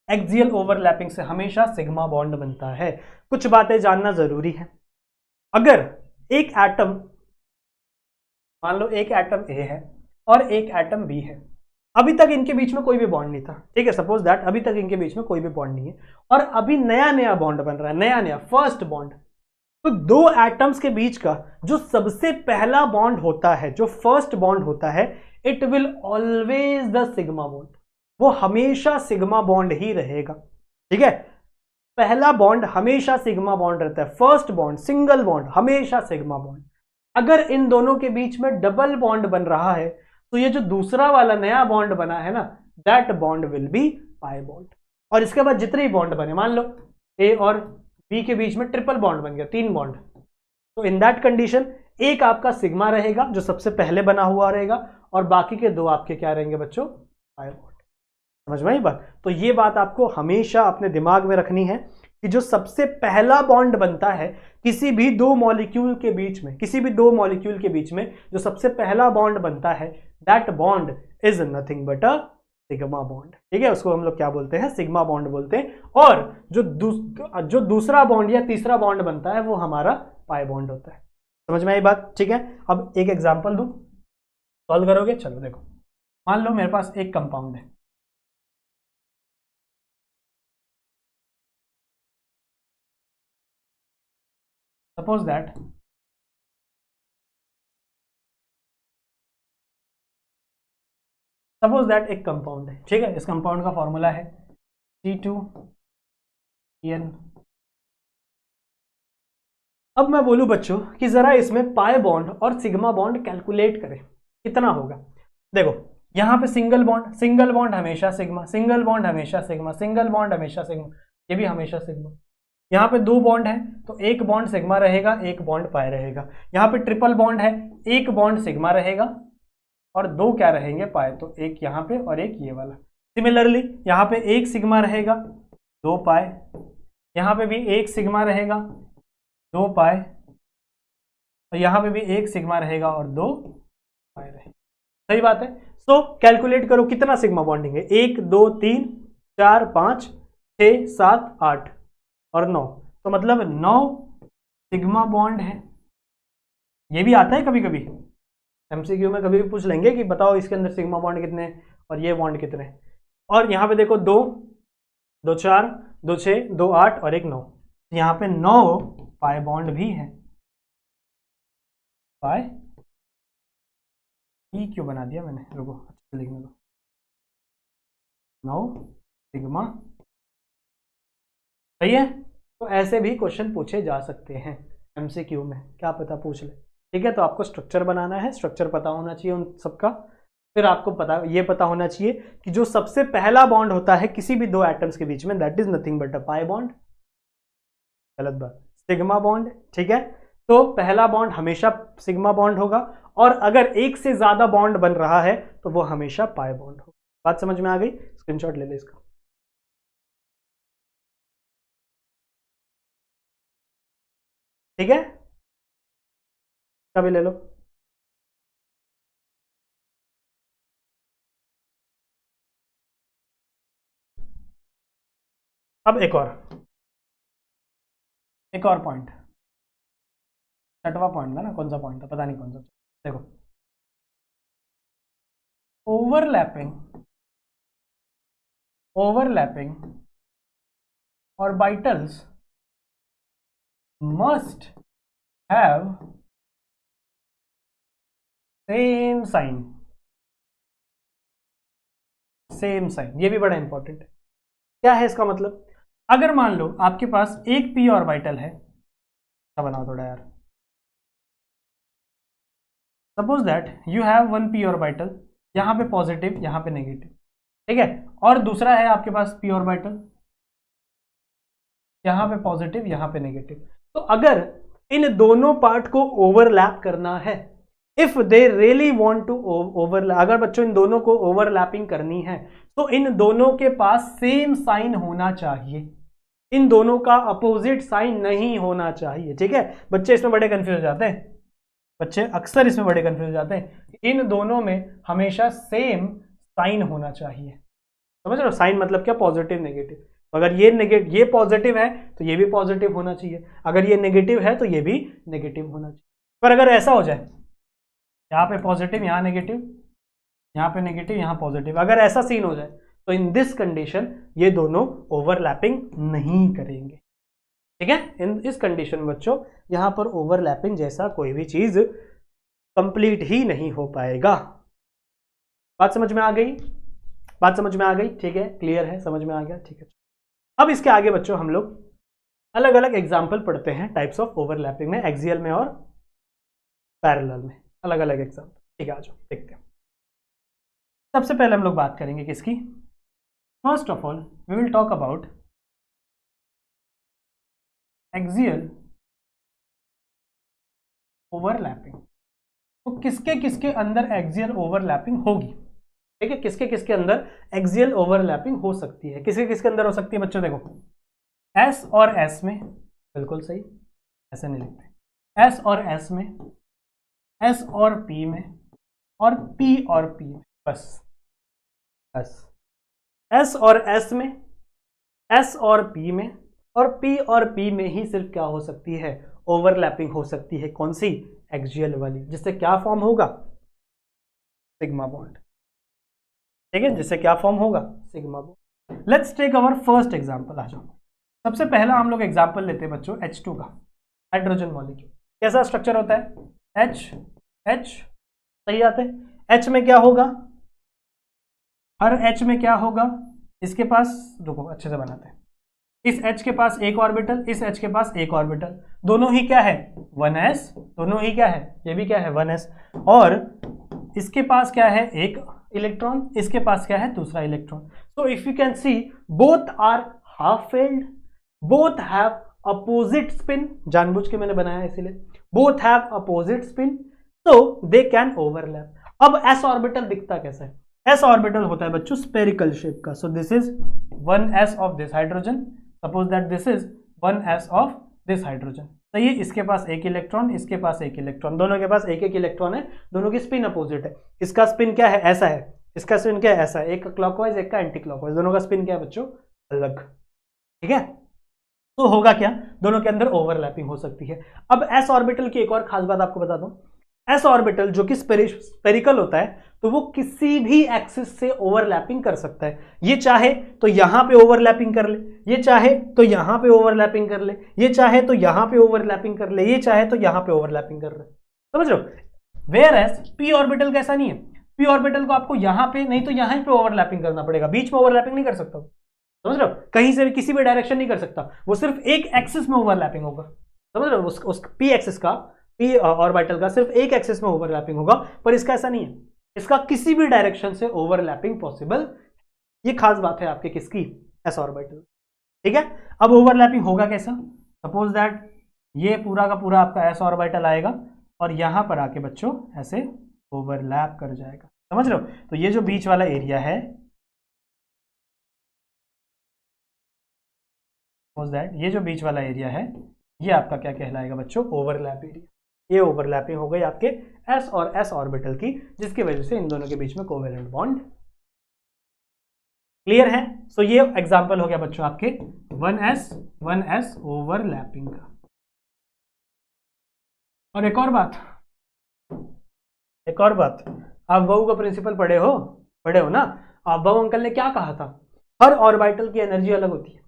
एक्सियल ओवरलैपिंग से हमेशा सिग्मा बॉन्ड बनता है। कुछ बातें जानना जरूरी है। अगर एक एटम, मान लो एक एटम ए है और एक एटम बी है, अभी तक इनके बीच में कोई भी बॉन्ड नहीं था, ठीक है, सपोज दैट अभी तक इनके बीच में कोई भी बॉन्ड नहीं है, और अभी नया नया बॉन्ड बन रहा है, नया नया फर्स्ट बॉन्ड। तो दो एटम्स के बीच का जो सबसे पहला बॉन्ड होता है, जो फर्स्ट बॉन्ड होता है, it will always the sigma bond. वो हमेशा सिग्मा बॉन्ड ही रहेगा। ठीक है, पहला बॉन्ड हमेशा सिग्मा बॉन्ड रहता है, फर्स्ट बॉन्ड, सिंगल बॉन्ड, हमेशा सिग्मा बॉन्ड। अगर इन दोनों के बीच में डबल बॉन्ड बन रहा है, तो ये जो दूसरा वाला नया बॉन्ड बना है ना, that bond will be pi bond. और इसके बाद जितने भी बॉन्ड बने, मान लो ए और बी के बीच में ट्रिपल बॉन्ड बन गया, 3 बॉन्ड, तो इन दैट कंडीशन एक आपका सिग्मा रहेगा जो सबसे पहले बना हुआ रहेगा, और बाकी के दो आपके क्या रहेंगे बच्चों? Pi bond. समझ में आई बात? तो ये बात आपको हमेशा अपने दिमाग में रखनी है कि जो सबसे पहला बॉन्ड बनता है किसी भी दो मॉलिक्यूल के बीच में, किसी भी दो मॉलिक्यूल के बीच में जो सबसे पहला बॉन्ड बनता है, that bond is nothing but a sigma bond. ठीक है, उसको हम लोग क्या बोलते हैं? सिग्मा बॉन्ड बोलते हैं। और जो दूसरा बॉन्ड या तीसरा बॉन्ड बनता है वो हमारा पाई बॉन्ड होता है। समझ में आई बात? ठीक है, अब एक एग्जांपल दूं, सॉल्व करोगे? चलो देखो, मान लो मेरे पास एक कंपाउंड है, सपोज दैट एक कंपाउंड है। ठीक है, इस कंपाउंड का फॉर्मूला है C2N। अब मैं बोलूं बच्चों कि जरा इसमें पाई बॉन्ड और सिग्मा बॉन्ड कैलकुलेट करें, कितना होगा? देखो, यहां पे सिंगल बॉन्ड हमेशा सिग्मा, सिंगल बॉन्ड हमेशा सिग्मा, सिंगल बॉन्ड हमेशा सिग्मा, ये भी हमेशा सिग्मा। यहाँ पे दो बॉन्ड है तो एक बॉन्ड सिग्मा रहेगा, एक बॉन्ड पाई रहेगा। यहाँ पे ट्रिपल बॉन्ड है, एक बॉन्ड सिग्मा रहेगा और दो क्या रहेंगे? पाई। तो एक यहाँ पे और एक ये वाला। सिमिलरली यहाँ पे एक सिग्मा रहेगा, दो पाई, यहाँ पे भी एक सिग्मा रहेगा, दो पाई, और यहाँ पे भी एक सिग्मा रहेगा और दो पाई रहेगा। सही बात है। सो कैलकुलेट करो कितना सिग्मा बॉन्डिंग है? 1 2 3 4 5 6 7 8 और 9, तो मतलब 9 सिग्मा बॉन्ड है। ये भी आता है कभी कभी एमसीक्यू में, कभी भी पूछ लेंगे कि बताओ इसके अंदर सिग्मा बॉन्ड कितने और ये बॉन्ड कितने। और यहाँ पे देखो 2 2 4 2 6 2 8 और एक 9, यहाँ पे 9 पाई बॉन्ड भी है। पाई ई क्यों बना दिया मैंने, रुको अच्छे लिखने दो। 9 सिग्मा। सही है। तो ऐसे भी क्वेश्चन पूछे जा सकते हैं एमसीक्यू में, क्या पता पूछ ले। ठीक है, तो आपको स्ट्रक्चर बनाना है, स्ट्रक्चर पता होना चाहिए उन सबका। फिर आपको ये पता होना चाहिए कि जो सबसे पहला बॉन्ड होता है किसी भी दो एटम्स के बीच में, that is nothing but a pi bond. गलत बात, सिग्मा बॉन्ड। ठीक है, तो पहला बॉन्ड हमेशा सिग्मा बॉन्ड होगा, और अगर एक से ज्यादा बॉन्ड बन रहा है तो वो हमेशा पाई बॉन्ड होगा। बात समझ में आ गई? स्क्रीनशॉट ले ले इसका। ठीक है, कभी ले लो। अब एक और पॉइंट, छठवां पॉइंट था ना, कौन सा पॉइंट था पता नहीं कौन सा। देखो, overlapping orbitals must have same sign. Same sign, ये भी बड़ा इंपॉर्टेंट है। क्या है इसका मतलब? अगर मान लो आपके पास एक पी ऑर्बिटल है, अच्छा बनाओ थोड़ा यार। Suppose that you have one P orbital, यहां पे पॉजिटिव यहां पे नेगेटिव, ठीक है, और दूसरा है आपके पास पी ऑर्बिटल, यहां पे पॉजिटिव यहां पे नेगेटिव। तो अगर इन दोनों पार्ट को ओवरलैप करना है, if they really want to overlap, अगर बच्चों इन दोनों को ओवरलैपिंग करनी है तो इन दोनों के पास सेम साइन होना चाहिए, इन दोनों का अपोजिट साइन नहीं होना चाहिए। ठीक है, बच्चे इसमें बड़े कंफ्यूज हो जाते हैं, बच्चे अक्सर इसमें बड़े कंफ्यूज हो जाते हैं। इन दोनों में हमेशा सेम साइन होना चाहिए। समझ रहे हो? साइन मतलब क्या? Positive negative. तो अगर ये पॉजिटिव है तो ये भी पॉजिटिव होना चाहिए, अगर ये नेगेटिव है तो ये भी नेगेटिव होना चाहिए। पर अगर ऐसा हो जाए, यहाँ पे पॉजिटिव यहाँ नेगेटिव, यहाँ पे नेगेटिव यहाँ पॉजिटिव, अगर ऐसा सीन हो जाए तो इन दिस कंडीशन ये दोनों ओवरलैपिंग नहीं करेंगे। ठीक है, इस कंडीशन में बच्चों यहां पर ओवरलैपिंग जैसा कोई भी चीज कंप्लीट ही नहीं हो पाएगा। बात समझ में आ गई? बात समझ में आ गई? ठीक है, क्लियर है, समझ में आ गया? ठीक है, अब इसके आगे बच्चों हम लोग अलग अलग एग्जाम्पल पढ़ते हैं टाइप्स ऑफ ओवरलैपिंग में, एक्सियल में और पैरेलल में, अलग अलग एग्जाम्पल। ठीक है, आ जाओ देखते हैं। सबसे पहले हम लोग बात करेंगे किसकी? First of all we will talk about axial overlapping. तो किसके किसके अंदर एक्सियल ओवरलैपिंग होगी? ठीक है, किसके किसके अंदर एक्सियल ओवरलैपिंग हो सकती है, किसके किसके अंदर हो सकती है बच्चों, देखो एस और एस में, बिल्कुल सही, ऐसे नहीं लिखते, एस और एस में, एस और पी में, और पी और पी में, बस बस एस और एस में, एस और पी में, और पी और पी में ही सिर्फ क्या हो सकती है, ओवरलैपिंग हो सकती है, कौन सी, एक्सियल वाली, जिससे क्या फॉर्म होगा, सिग्मा बॉन्ड। ठीक है, जिससे क्या फॉर्म होगा, sigma bond. Let's take our first example. आ जाओ, सबसे पहला हम लोग एग्जांपल लेते हैं बच्चों H2 का, हाइड्रोजन मॉलिक्यूल। कैसा स्ट्रक्चर होता है, H H, सही आते हैं। H में क्या होगा, हर H में क्या होगा, इसके पास, रुको अच्छे से बनाते हैं, इस H के पास एक ऑर्बिटल, इस H के पास एक ऑर्बिटल, दोनों ही क्या है 1s, दोनों ही क्या है, ये भी क्या है 1s, और इसके पास क्या है एक इलेक्ट्रॉन, इसके पास क्या है दूसरा electron. So if you can see both are half filled, both have opposite spin, जानबूझ के मैंने बनाया इसीलिए, both have opposite spin, so they can overlap. अब s ऑर्बिटल दिखता कैसा है, s ऑर्बिटल होता है बच्चों स्पेरिकल शेप का। So this is 1s of this hydrogen, suppose that this is 1s of this hydrogen, सही है। इसके पास एक इलेक्ट्रॉन, इसके पास एक इलेक्ट्रॉन, दोनों के पास एक एक इलेक्ट्रॉन है, दोनों की स्पिन अपोजिट है। इसका स्पिन क्या है, ऐसा है, इसका स्पिन क्या है, ऐसा है, एक का क्लॉकवाइज एक का एंटी क्लॉकवाइज, दोनों का स्पिन क्या है बच्चों, अलग। ठीक है, तो होगा क्या, दोनों के अंदर ओवरलैपिंग हो सकती है। अब s ऑर्बिटल की एक और खास बात आपको बता दूं, s ऑर्बिटल जो कि स्पेरिकल होता है, तो वो किसी भी एक्सिस से ओवरलैपिंग कर सकता है। ये चाहे तो यहां पे ओवरलैपिंग कर ले, ये चाहे तो यहां पे ओवरलैपिंग कर ले, ये चाहे तो यहां पे ओवरलैपिंग कर ले, ये चाहे तो यहां पे ओवरलैपिंग कर ले, समझ रहे हो। वेयर एज p ऑर्बिटल कैसा नहीं है, p ऑर्बिटल को आपको यहां पे नहीं तो यहां पे ओवरलैपिंग करना पड़ेगा, बीच में ओवरलैपिंग नहीं कर सकता, समझ रहे हो, कहीं से भी किसी भी डायरेक्शन नहीं कर सकता, वो सिर्फ एक एक्सिस में ओवरलैपिंग होगा, समझ रहे हो, उस p एक्सिस का, p ऑर्बिटल का सिर्फ एक एक्सिस में ओवरलैपिंग होगा, पर इसका ऐसा नहीं है, इसका किसी भी डायरेक्शन से ओवरलैपिंग पॉसिबल। ये खास बात है आपके किसकी, s ऑर्बिटल। ठीक है, अब ओवरलैपिंग होगा कैसा, सपोज दैट ये पूरा का पूरा आपका s ऑर्बिटल आएगा और यहां पर आके बच्चों ऐसे ओवरलैप कर जाएगा, समझ रहे हो। तो ये जो बीच वाला एरिया है, दैट ये जो बीच वाला एरिया है, ये आपका क्या कहलाएगा बच्चों, ओवरलैप एरिया। ये ओवरलैपिंग हो गई आपके s और s ऑर्बिटल की, जिसकी वजह से इन दोनों के बीच में कोवेलेंट बॉन्ड। क्लियर है। सो ये एग्जांपल हो गया बच्चों आपके 1s ओवरलैपिंग का। और एक और बात, आप बहू का प्रिंसिपल पढ़े हो ना। आप बहू अंकल ने क्या कहा था, हर ऑर्बिटल की एनर्जी अलग होती है,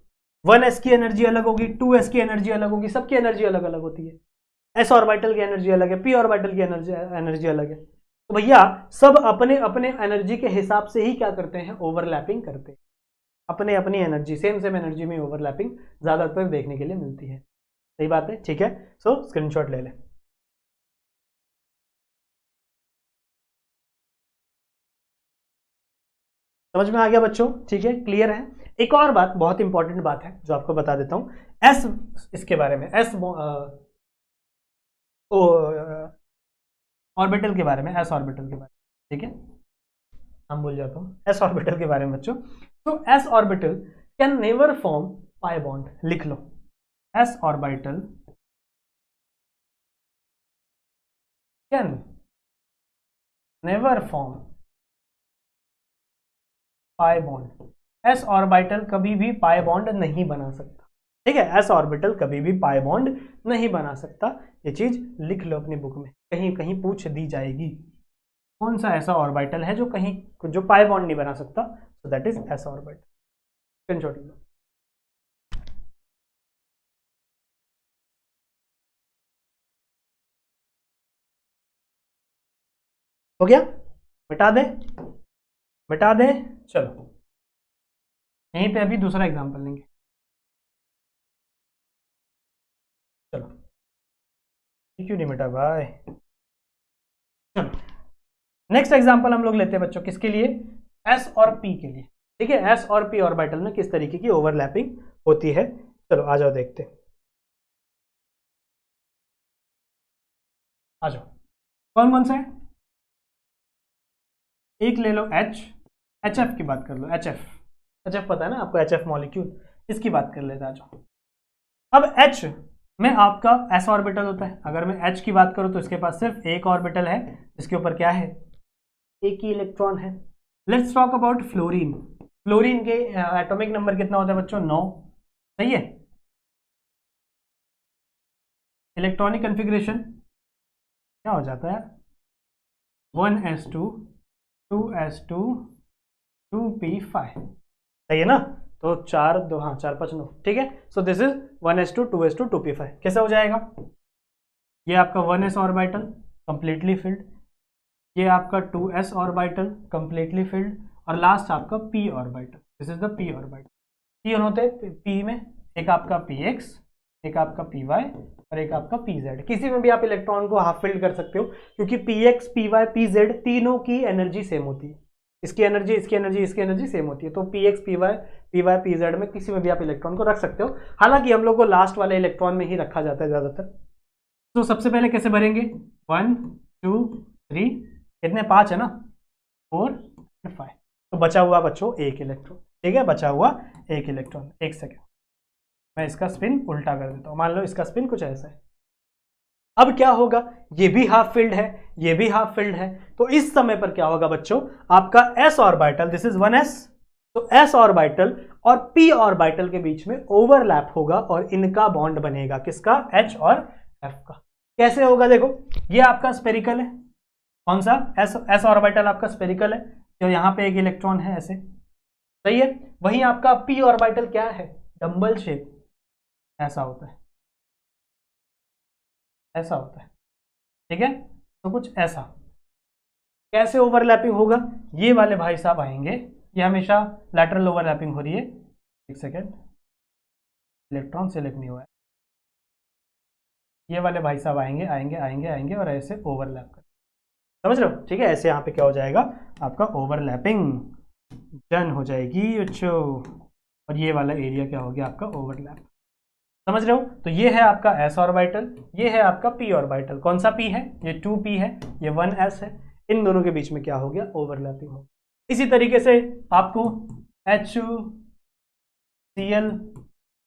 1s की एनर्जी अलग होगी, 2s की एनर्जी अलग होगी, सबकी एनर्जी अलग अलग होती है। s ऑर्बिटल की एनर्जी अलग है, p ऑर्बिटल की एनर्जी अलग है। तो भैया सब अपने अपने एनर्जी के हिसाब से ही क्या करते हैं, ओवरलैपिंग करते हैं, अपने अपनी एनर्जी, सेम एनर्जी में ओवरलैपिंग ज्यादातर देखने के लिए मिलती है। सही बात है, ठीक है। सो स्क्रीनशॉट ले लें। समझ में आ गया बच्चों, ठीक है, क्लियर है। एक और बात, बहुत इंपॉर्टेंट बात है जो आपको बता देता हूं, एस, इसके बारे में, एस ऑर्बिटल के बारे में, एस ऑर्बिटल के बारे में, ठीक है, हम भूल जाता हूं, एस ऑर्बिटल के बारे में बच्चों। तो S orbital can never form pi bond, लिख लो, S orbital can never form pi bond, S orbital कभी भी पाई बॉन्ड नहीं बना सकता, ठीक है, एस ऑर्बिटल कभी भी पाई बॉन्ड नहीं बना सकता। ये चीज लिख लो अपनी बुक में, कहीं कहीं पूछ दी जाएगी, कौन सा ऐसा ऑर्बिटल है जो कहीं जो पाई बॉन्ड नहीं बना सकता, so that is S orbital. Screenshot लो। हो गया, मिटा दे, मिटा दे, चलो यहीं पे अभी दूसरा एग्जांपल लेंगे, चलो क्यों नहीं मिटा भाई, चलो नेक्स्ट एग्जांपल हम लोग लेते हैं बच्चों, किसके लिए, एस और पी के लिए, ठीक है, एस और पी ऑर्बिटल में किस तरीके की ओवरलैपिंग होती है। चलो आ जाओ देखते, आ जाओ, कौन कौन सा है, एक ले लो H, HF की बात कर लो, HF पता है ना आपको, HF मॉलिक्यूल, इसकी बात कर लेते हैं। अब H में आपका s ऑर्बिटल होता है। अगर मैं H की बात करूं तो इसके पास सिर्फ एक ऑर्बिटल है जिसके ऊपर क्या है, एक ही इलेक्ट्रॉन है। Let's talk about fluorine. Fluorine के एटॉमिक नंबर कितना होता है बच्चों, 9, सही है। इलेक्ट्रॉनिक कन्फिग्रेशन क्या हो जाता है, 1s2 2s2 2p5, सही है ना। तो 4 2 हाँ 4 5 9, ठीक है। So this is 1s2 2s2 2p5। कैसा हो जाएगा, ये आपका 1s ऑर्बिटल कंप्लीटली फिल्ड, ये आपका 2s ऑर्बिटल कंप्लीटली फिल्ड, और लास्ट आपका p orbital, this is the p orbital. तीन होते हैं p में, एक आपका px, एक आपका py और एक आपका pz। किसी में भी आप इलेक्ट्रॉन को हाफ फिल्ड कर सकते हो, क्योंकि px py pz तीनों की एनर्जी सेम होती है। इसकी एनर्जी, इसकी एनर्जी, इसकी एनर्जी सेम होती है। तो px py py pz में किसी में भी आप इलेक्ट्रॉन को रख सकते हो। हालांकि हम लोग को लास्ट वाले इलेक्ट्रॉन में ही रखा जाता है ज्यादातर। तो सबसे पहले कैसे भरेंगे, 1 2 3, कितने 5 है ना, 4 5। तो बचा हुआ बच्चों एक इलेक्ट्रॉन, ठीक है, बचा हुआ एक इलेक्ट्रॉन। एक सेकेंड, मैं इसका स्पिन उल्टा कर देता हूं। मान लो इसका स्पिन कुछ ऐसा है। अब क्या होगा, ये भी हाफ फिल्ड है, ये भी हाफ फिल्ड है। तो इस समय पर क्या होगा बच्चों, आपका s orbital, this is 1s, तो s ऑर्बिटल और p ऑर्बिटल के बीच में ओवरलैप होगा और इनका बॉन्ड बनेगा, किसका, h और f का। कैसे होगा, देखो ये आपका स्पेरिकल है, कौन सा, s ऑर्बिटल आपका स्पेरिकल है, तो यहां पे एक इलेक्ट्रॉन है ऐसे, सही है। वहीं आपका p ऑर्बिटल क्या है, डंबल शेप, ऐसा होता है, ऐसा होता है, ठीक है। तो कुछ ऐसा। कैसे ओवरलैपिंग होगा, ये वाले भाई साहब आएंगे, ये हमेशा लैटरल ओवरलैपिंग हो रही है। एक सेकेंड, इलेक्ट्रॉन सेलेक्ट नहीं हुआ है। ये वाले भाई साहब आएंगे आएंगे आएंगे आएंगे और ऐसे ओवरलैप कर, समझ रहे हो, ठीक है। ऐसे यहाँ पे क्या हो जाएगा, आपका ओवरलैपिंग डन हो जाएगी बच्चों, और ये वाला एरिया क्या हो गया आपका ओवरलैप, समझ रहे हो। तो ये है आपका s ऑर्बिटल, ये है आपका p ऑर्बिटल। कौन सा p है, ये 2p है, ये 1s है। इन दोनों के बीच में क्या हो गया, ओवरलैपिंग हो। इसी तरीके से आपको HCl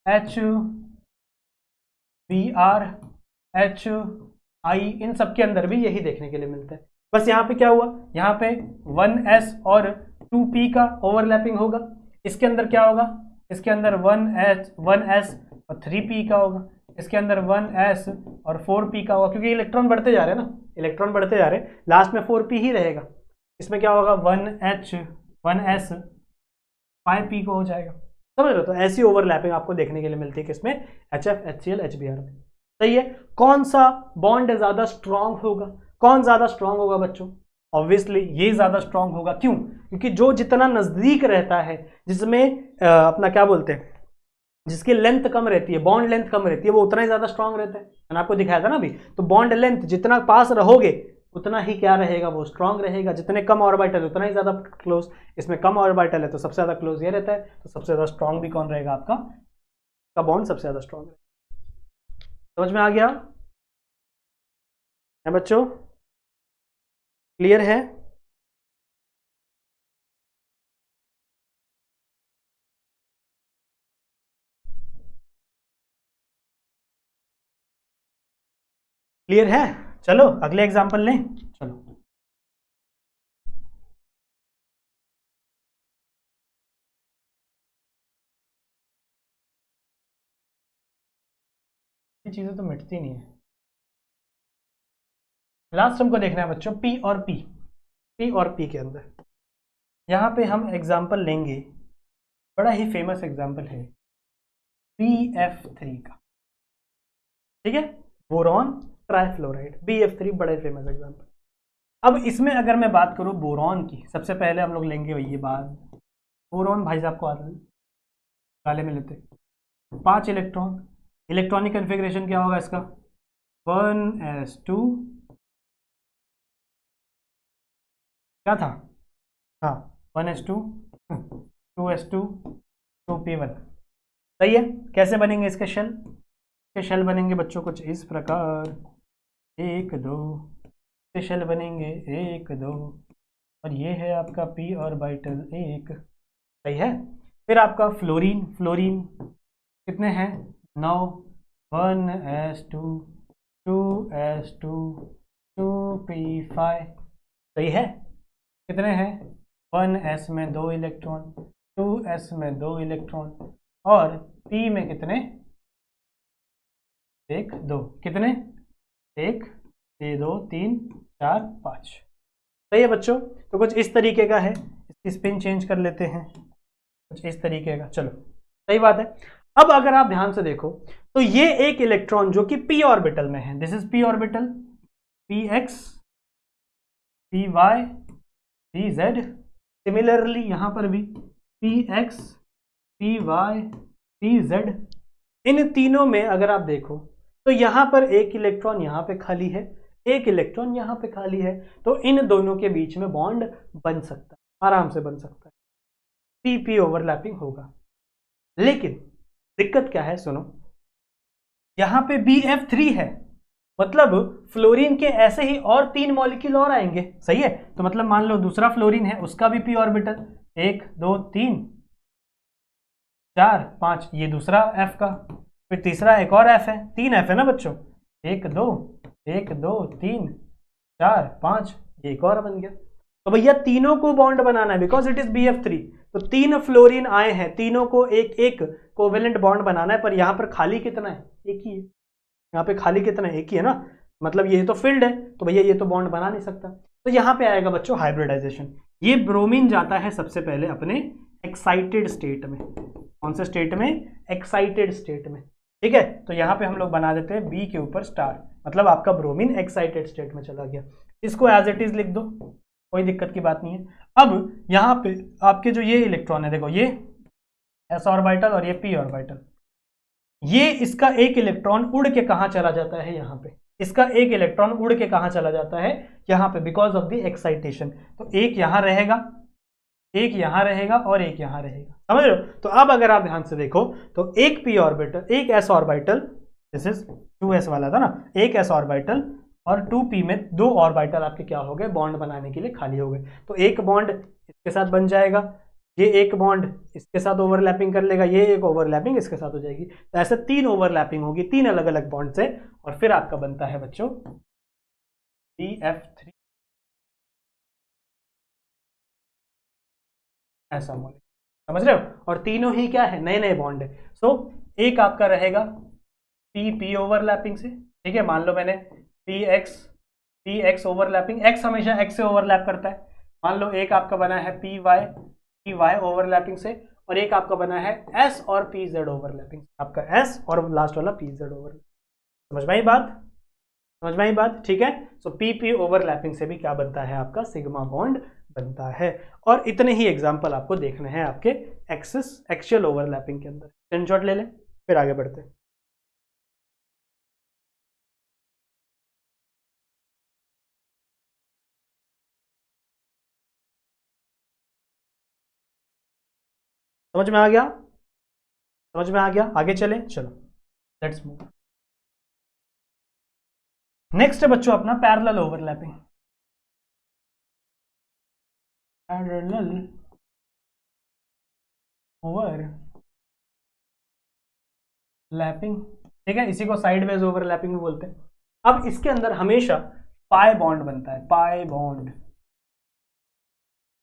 HBr HI इन सब के अंदर भी यही देखने के लिए मिलता है। बस यहाँ पे क्या हुआ, यहाँ पे 1s और 2p का ओवरलैपिंग होगा। इसके अंदर क्या होगा, इसके अंदर 1s और 3p का होगा, इसके अंदर 1s और 4p का होगा, क्योंकि इलेक्ट्रॉन बढ़ते जा रहे हैं ना, इलेक्ट्रॉन बढ़ते जा रहे हैं, लास्ट में 4p ही रहेगा। इसमें क्या होगा, 1h 1s 5p को हो जाएगा, समझ लो। तो ऐसी ओवरलैपिंग आपको देखने के लिए मिलती है किसमें, HF HCl HBr में, सही है। कौन सा बॉन्ड ज्यादा स्ट्रांग होगा, कौन ज्यादा स्ट्रांग होगा बच्चों, ऑब्वियसली ये ज्यादा स्ट्रांग होगा। क्यों, क्योंकि जो जितना नजदीक रहता है, जिसमें अपना क्या बोलते हैं, जिसकी लेंथ कम रहती है, बॉन्ड लेंथ कम रहती है, वो उतना ही ज्यादा स्ट्रांग रहता है। मैंने आपको दिखाया था ना अभी। तो बॉन्ड लेंथ जितना पास रहोगे उतना ही क्या रहेगा, वो स्ट्रांग रहेगा। जितने कम ऑर्बिटल उतना ही ज्यादा क्लोज। इसमें कम ऑर्बिटल है तो सबसे ज्यादा क्लोज ये रहता है, तो सबसे ज्यादा स्ट्रांग भी कौन रहेगा, आपका का बॉन्ड सबसे ज्यादा स्ट्रांग रहेगा। समझ में आ गया है बच्चों, क्लियर है। क्लियर है, चलो अगले एग्जांपल लें, चलो। ये चीजें तो मिटती नहीं है। लास्ट हमको देखना है बच्चों P और P, P और P के अंदर यहाँ पे हम एग्जांपल लेंगे, बड़ा ही फेमस एग्जांपल है BF3 का, ठीक है, बोरॉन ट्राइफ्लोराइड, BF3 बड़ा ही फेमस एग्जांपल। अब इसमें अगर मैं बात करूं बोरॉन की, सबसे पहले हम लोग लेंगे वही ये बात, बोरॉन भाई साहब को काले में लेते, 5 इलेक्ट्रॉन, इलेक्ट्रॉनिक कन्फिग्रेशन क्या होगा इसका, 1s2, क्या था, हाँ 1s2 2s2 2p1, सही है। कैसे बनेंगे इसके शेल, के शेल बनेंगे बच्चों कुछ इस प्रकार, 1 2 के शेल बनेंगे 1 2 और ये है आपका p ऑर्बिटल 1, सही है। फिर आपका फ्लोरीन, फ्लोरीन कितने हैं 9, 1s2 2s2 2p5, सही है। कितने हैं 1s में 2 इलेक्ट्रॉन, 2s में 2 इलेक्ट्रॉन, और p में कितने 1 2, कितने 1 2 3 4 5, सही है बच्चों। तो कुछ इस तरीके का है, इसकी स्पिन चेंज कर लेते हैं कुछ इस तरीके का, चलो सही बात है। अब अगर आप ध्यान से देखो तो ये एक इलेक्ट्रॉन जो कि p ऑर्बिटल में है, this is p orbital, px py pz, similarly यहां पर भी px py pz, इन तीनों में अगर आप देखो तो यहां पर एक इलेक्ट्रॉन यहां पे खाली है, एक इलेक्ट्रॉन यहां पे खाली है, तो इन दोनों के बीच में बॉन्ड बन सकता है, आराम से बन सकता है, p ओवरलैपिंग होगा। लेकिन दिक्कत क्या है सुनो, यहां पे BF3 है, मतलब फ्लोरीन के ऐसे ही और 3 मॉलिक्यूल और आएंगे, सही है। तो मतलब मान लो दूसरा फ्लोरीन है, उसका भी p ऑर्बिटल 1 2 3 4 5, ये दूसरा F का, फिर तीसरा एक और F है, 3 F है ना बच्चों, 1 2 3 4 5, ये एक और बन गया। तो भैया तीनों को बॉन्ड बनाना है बिकॉज इट इज BF3, तो 3 फ्लोरीन आए हैं, तीनों को एक एक कोवेलेंट बॉन्ड बनाना है, पर यहां पर खाली कितना है, एक ही है, यहाँ पे खाली कितना है, एक ही है ना, मतलब ये तो फिल्ड है, तो भैया ये तो बॉन्ड बना नहीं सकता। तो यहाँ पे आएगा बच्चों हाइब्रिडाइजेशन, ये ब्रोमीन जाता है सबसे पहले अपने एक्साइटेड स्टेट में, कौन से स्टेट में, एक्साइटेड स्टेट में, ठीक है। तो यहाँ पे हम लोग बना देते हैं बी के ऊपर स्टार, मतलब आपका ब्रोमीन एक्साइटेड स्टेट में चला गया, इसको एज इट इज लिख दो, कोई दिक्कत की बात नहीं है। अब यहाँ पे आपके जो ये इलेक्ट्रॉन है, देखो ये s ऑर्बिटल और ये p ऑर्बिटल, ये इसका एक इलेक्ट्रॉन उड़ के कहां चला जाता है, यहाँ पे इसका एक इलेक्ट्रॉन उड़ के कहां चला जाता है, यहाँ पे, बिकॉज ऑफ द एक्साइटेशन। तो एक यहां रहेगा, एक यहां रहेगा और एक यहां रहेगा, समझ रहे हो। तो अब अगर आप ध्यान से देखो तो एक p ऑर्बिटल, एक s orbital, this is 2s वाला था ना, एक s ऑर्बिटल और 2p में 2 ऑर्बिटल आपके क्या हो गए, बॉन्ड बनाने के लिए खाली हो गए। तो एक बॉन्ड इसके साथ बन जाएगा, ये एक बॉन्ड इसके साथ ओवरलैपिंग कर लेगा, ये एक ओवरलैपिंग इसके साथ हो जाएगी, तो ऐसे 3 ओवरलैपिंग होगी 3 अलग अलग बॉन्ड से, और फिर आपका बनता है बच्चों BF3, ऐसा मॉलिक्यूल, समझ रहे हो। और तीनों ही क्या है, नए नए बॉन्ड है। सो एक आपका रहेगा p ओवरलैपिंग से, ठीक है, मान लो मैंने px ओवरलैपिंग, x हमेशा x से ओवरलैप करता है, मान लो एक आपका बना है py ओवरलैपिंग से, और एक आपका बना है s और pz ओवरलैपिंग, आपका s और लास्ट वाला pz ओवरलैपिंग, समझ में आई बात, समझ में आई बात, ठीक है। सो p ओवरलैपिंग से भी क्या बनता है, आपका सिग्मा बॉन्ड बनता है। और इतने ही एग्जांपल आपको देखने हैं आपके एक्सियल ओवरलैपिंग के अंदर, स्क्रीनशॉट ले लें, फिर आगे बढ़ते हैं। समझ में आ गया, समझ में आ गया, आगे चले, चलो लेट्स मूव। नेक्स्ट है बच्चों अपना पैरेलल ओवरलैपिंग, पैरेलल ओवरलैपिंग, ठीक है, इसी को साइडवेज ओवरलैपिंग भी बोलते हैं। अब इसके अंदर हमेशा पाई बॉन्ड बनता है, पाई बॉन्ड,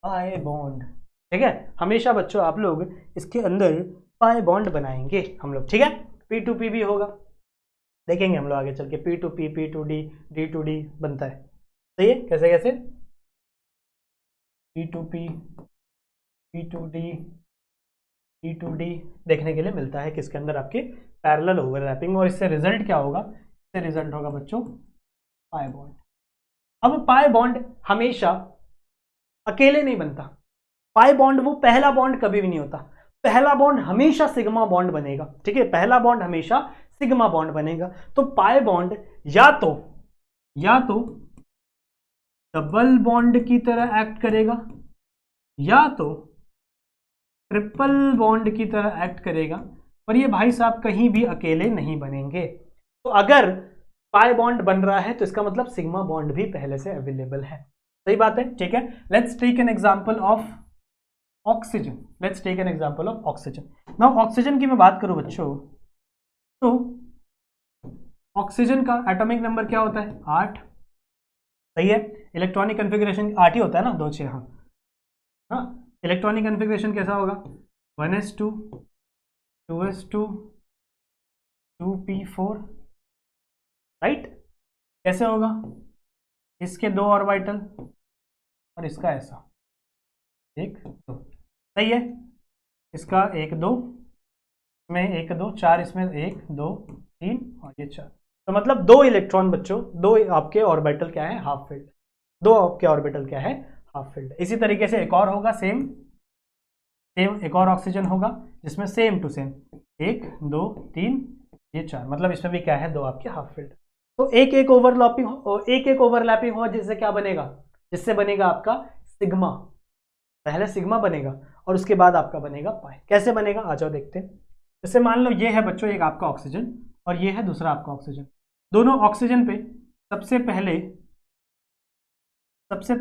पाई बॉन्ड, ठीक है, हमेशा बच्चों आप लोग इसके अंदर पाई बॉन्ड बनाएंगे हम लोग, ठीक है। P2P भी होगा, देखेंगे हम लोग आगे चल के, P2P P2D D2D बनता है, सही है, कैसे कैसे P2P P2D D2D देखने के लिए मिलता है किसके अंदर, आपके पैरेलल ओवरलैपिंग। और इससे रिजल्ट क्या होगा, इससे रिजल्ट होगा बच्चों पाई बॉन्ड। अब पाई बॉन्ड हमेशा अकेले नहीं बनता, पाई बॉन्ड वो पहला बॉन्ड कभी भी नहीं होता, पहला बॉन्ड हमेशा सिग्मा बॉन्ड बनेगा, ठीक है, पहला बॉन्ड हमेशा सिग्मा बॉन्ड बनेगा। तो पाई बॉन्ड या तो डबल बॉन्ड की तरह एक्ट करेगा, या तो ट्रिपल बॉन्ड की तरह एक्ट करेगा, पर ये भाई साहब कहीं भी अकेले नहीं बनेंगे। तो अगर पाई बॉन्ड बन रहा है तो इसका मतलब सिग्मा बॉन्ड भी पहले से अवेलेबल है, सही बात है, ठीक है। Let's take an example of oxygen. Let's take an example of oxygen. Now oxygen की मैं बात करूं बच्चों, तो ऑक्सीजन का एटॉमिक नंबर क्या होता है? 8। सही है। इलेक्ट्रॉनिक कन्फिग्रेशन 8 ही होता है ना, 2 6। हाँ, इलेक्ट्रॉनिक कन्फिग्रेशन कैसा होगा? 1s2 2s2 2p4, right. कैसे होगा? इसके 2 ऑर्बिटल और इसका ऐसा 1 2। सही है। इसका 1 2 में 1 2 4, इसमें 1 2 3 और ये 4। तो मतलब 2 इलेक्ट्रॉन बच्चों, 2 आपके ऑर्बिटल क्या है? Half filled. 2 आपके ऑर्बिटल क्या है? Half filled. इसी तरीके से एक और होगा सेम एक और ऑक्सीजन होगा जिसमें सेम टू सेम 1 2 3 ये 4, मतलब इसमें भी क्या है? 2 आपके हाफ फिल्ड। तो एक एक ओवरलैपिंग हो जिससे क्या बनेगा? जिससे बनेगा आपका सिग्मा। पहले सिग्मा बनेगा और उसके बाद आपका बनेगा पाई। कैसे बनेगा? आ जाओ देखते हैं। जैसे मान लो ये है बच्चों एक आपका ऑक्सीजन और ये है दूसरा आपका ऑक्सीजन। दोनों ऑक्सीजन पे सबसे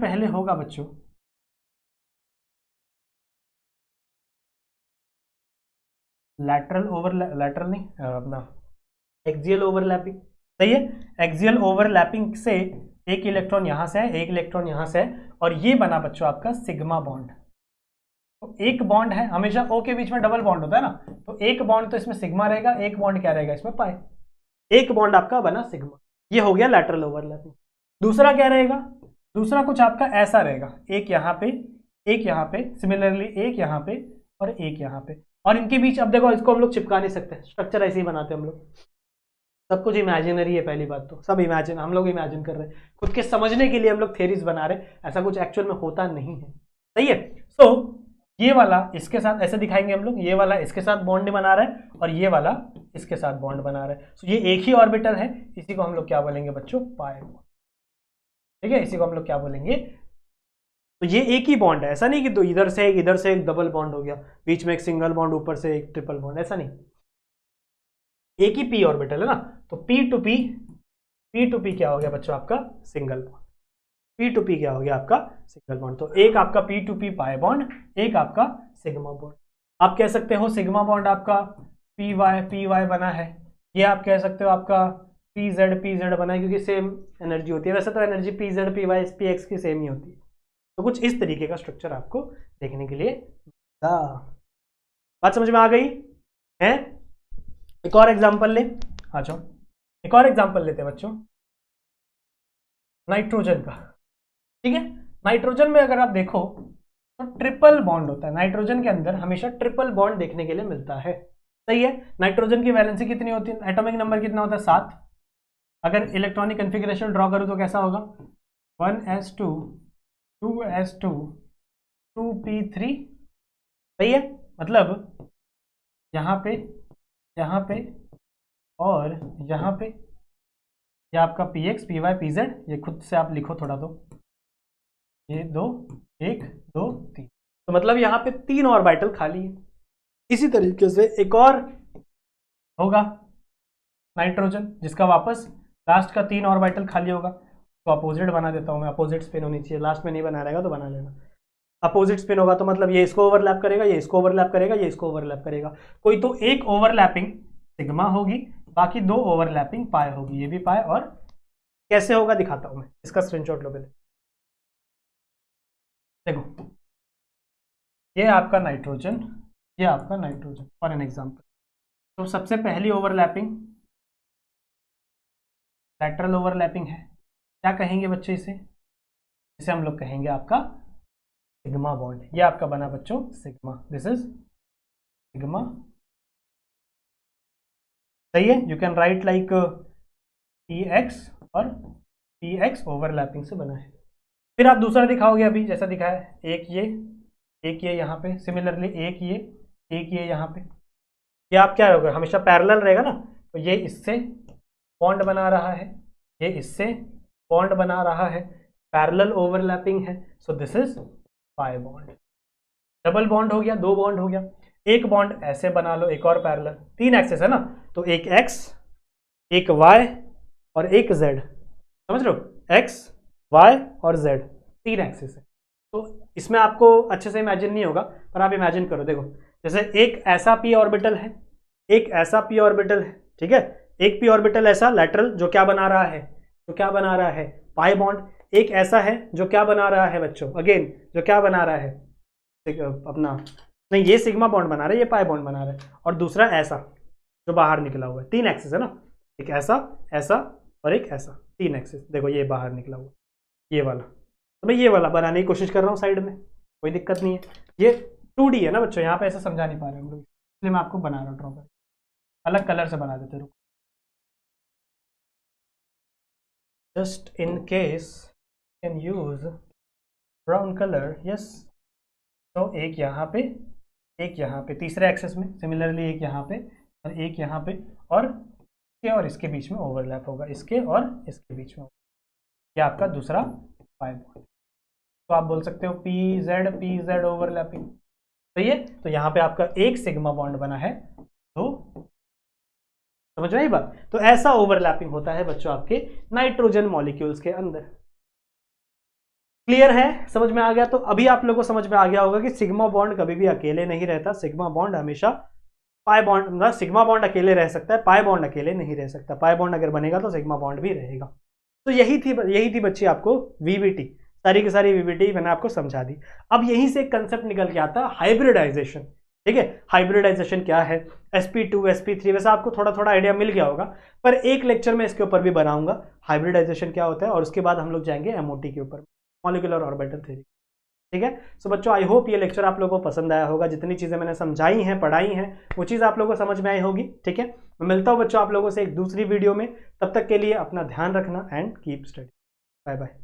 पहले होगा बच्चों लैटरल नहीं, अपना एक्सियल ओवरलैपिंग। सही है। एक्सियल ओवरलैपिंग से एक इलेक्ट्रॉन यहां से है, एक इलेक्ट्रॉन यहां से है और ये बना बच्चों आपका सिग्मा बॉन्ड। तो एक बॉन्ड है, हमेशा ओ के बीच में डबल बॉन्ड होता है ना, तो एक बॉन्ड तो इसमें सिग्मा रहेगा, एक बॉन्ड क्या रहेगा? इसमें पाई। एक बॉन्ड आपका बना सिग्मा, ये हो गया लैटरल ओवरलैपिंग। दूसरा क्या रहेगा? दूसरा कुछ आपका ऐसा रहेगा, एक यहाँ पे, एक यहाँ पे, सिमिलरली एक यहाँ पे और एक यहाँ पे। और इनके बीच अब देखो, इसको हम लोग चिपका नहीं सकते, स्ट्रक्चर ऐसे ही बनाते हैं हम लोग। सब कुछ इमेजिनरी है, पहली बात तो सब इमेजिन, हम लोग इमेजिन कर रहे हैं खुद के समझने के लिए, हम लोग थेरीज बना रहे हैं, ऐसा कुछ एक्चुअल में होता नहीं है। सही है। सो ये वाला इसके साथ ऐसे दिखाएंगे हम लोग, ये वाला इसके साथ बॉन्ड बना रहा है और ये वाला इसके साथ बॉन्ड बना रहा है। सो ये एक ही ऑर्बिटल है, इसी को हम लोग क्या बोलेंगे बच्चों? Pi bond. ठीक है, इसी को हम लोग क्या बोलेंगे? तो ये एक ही बॉन्ड है, ऐसा नहीं कि दो इधर से एक डबल बॉन्ड हो गया, बीच में एक सिंगल बॉन्ड, ऊपर से एक ट्रिपल बॉन्ड, ऐसा नहीं। एक ही पी ऑर्बिटल है ना, तो पी टू पी क्या हो गया बच्चों? आपका single bond. P to P क्या हो गया? आपका सिंगल बॉन्ड। तो एक आपका P to P pi bond, एक आपका सिग्मा बॉन्ड। आप कह सकते हो सिग्मा बॉन्ड आपका पी वाई बना है, ये आप कह सकते हो आपका पी जेड बना है, क्योंकि सेम एनर्जी होती है। वैसे तो energy P Z P Y P X की सेम ही होती है। तो कुछ इस तरीके का स्ट्रक्चर आपको देखने के लिए बात समझ में आ गई है? एक और एग्जांपल ले, आ जाओ एक और एग्जांपल लेते हैं बच्चों, नाइट्रोजन का। ठीक है, नाइट्रोजन में अगर आप देखो तो ट्रिपल बॉन्ड होता है। नाइट्रोजन के अंदर हमेशा ट्रिपल बॉन्ड देखने के लिए मिलता है। सही है। नाइट्रोजन की वैलेंसी कितनी होती है? एटॉमिक नंबर कितना होता है? 7। अगर इलेक्ट्रॉनिक कन्फिग्रेशन ड्रॉ करूं तो कैसा होगा? 1s2 2s2 2p3। सही है। मतलब यहाँ पे और यहाँ पे ये आपका px py pz, ये खुद से आप लिखो थोड़ा, तो ये 2 1 2 3, तो मतलब यहाँ पे 3 ऑर्बिटल खाली है। इसी तरीके से एक और होगा नाइट्रोजन जिसका वापस लास्ट का 3 ऑर्बिटल खाली होगा। तो अपोजिट बना देता हूँ मैं, अपोजिट स्पिन होनी चाहिए, लास्ट में नहीं बना रहेगा तो बना लेना। अपोजिट स्पिन होगा तो मतलब ये इसको ओवरलैप करेगा, ये इसको ओवरलैप करेगा, ये इसको ओवरलैप करेगा। कोई तो एक ओवरलैपिंग सिग्मा होगी, बाकी 2 ओवरलैपिंग पाई होगी, ये भी पाई। और कैसे होगा दिखाता हूं मैं, इसका स्क्रीनशॉट लो पहले। देखो ये आपका नाइट्रोजन, ये आपका नाइट्रोजन फॉर एन एग्जांपल। तो सबसे पहली ओवरलैपिंग लैटरल ओवरलैपिंग है, क्या कहेंगे बच्चे इसे? इसे हम लोग कहेंगे आपका सिग्मा बॉन्ड। ये आपका बना बच्चों सिग्मा, दिस इज सिग्मा। सही है। You can write like px और px ओवरलैपिंग से बना है। फिर आप दूसरा दिखाओगे अभी जैसा दिखाया है, एक ये यहाँ पे, सिमिलरली एक ये यहाँ पे। ये आप क्या होगा? हमेशा पैरेलल रहेगा ना, तो ये इससे बॉन्ड बना रहा है, ये इससे बॉन्ड बना रहा है, पैरेलल ओवरलैपिंग है। So this is pi bond. Double bond हो गया, 2 बॉन्ड हो गया। एक बॉन्ड ऐसे बना लो, एक और पैरेलल, 3 एक्सेस है ना, तो एक x एक y और एक z, समझ लो, x y और z। 3 एक्सिस है। तो इसमें आपको अच्छे से इमेजिन नहीं होगा, पर आप इमेजिन करो। देखो जैसे एक ऐसा p ऑर्बिटल है, एक ऐसा p ऑर्बिटल है, ठीक है। एक p ऑर्बिटल ऐसा लेटरल जो क्या बना रहा है, जो क्या बना रहा है, पाई बॉन्ड। एक ऐसा है जो क्या बना रहा है बच्चों, अगेन जो क्या बना रहा है अपना, नहीं ये सिग्मा बॉन्ड बना रहा है, ये पाई बॉन्ड बना रहा है। और दूसरा ऐसा जो बाहर निकला हुआ है, 3 एक्सिस है ना, एक ऐसा, ऐसा और एक ऐसा, 3 एक्सिस। देखो ये बाहर निकला हुआ, ये वाला, तो मैं ये वाला बनाने की कोशिश कर रहा हूँ साइड में, कोई दिक्कत नहीं है। ये 2D है ना बच्चों, यहाँ पे ऐसे समझा नहीं पा रहे हम लोग, इसलिए मैं आपको बना रहा हूँ ड्रॉ कर, अलग कलर से बना देते, रुको just in case can use brown colour, yes. तो एक यहाँ पे, एक यहाँ पे तीसरे एक्सेस में, सिमिलरली एक यहाँ पे और एक यहाँ पे, और इसके और इसके बीच में ओवरलैप होगा, इसके और इसके बीच में। ये आपका दूसरा पाई बॉन्ड। तो आप बोल सकते हो पी जेड ओवरलैपिंग, सही है। तो यहाँ पे आपका एक सिग्मा बॉन्ड बना है, तो समझ में आई बात। तो ऐसा ओवरलैपिंग होता है बच्चों आपके नाइट्रोजन मॉलिक्यूल्स के अंदर। क्लियर है, समझ में आ गया। तो अभी आप लोगों को समझ में आ गया होगा कि सिग्मा बॉन्ड कभी भी अकेले नहीं रहता, सिग्मा बॉन्ड हमेशा पाई बॉन्ड, मतलब सिग्मा बॉन्ड अकेले रह सकता है, पाई बॉन्ड अकेले नहीं रह सकता। पाई बॉन्ड अगर बनेगा तो सिग्मा बॉन्ड भी रहेगा। तो यही थी बच्चे आपको वीवीटी, सारी की सारी वीवीटी मैंने आपको समझा दी। अब यहीं से एक कंसेप्ट निकल के आता है हाइब्रिडाइजेशन, ठीक है। हाइब्रिडाइजेशन क्या है, sp2 sp3, वैसे आपको थोड़ा थोड़ा आइडिया मिल गया होगा, पर एक लेक्चर में इसके ऊपर भी बनाऊंगा हाइब्रिडाइजेशन क्या होता है, और उसके बाद हम लोग जाएंगे एमओटी के ऊपर, मॉलिक्यूलर ऑर्बिटल थ्योरी, ठीक है। सो बच्चों आई होप ये लेक्चर आप लोगों को पसंद आया होगा, जितनी चीज़ें मैंने समझाई हैं, पढ़ाई हैं, वो चीज़ आप लोगों को समझ में आई होगी, ठीक है। मैं मिलता हूँ बच्चों आप लोगों से एक दूसरी वीडियो में, तब तक के लिए अपना ध्यान रखना and keep study. Bye bye.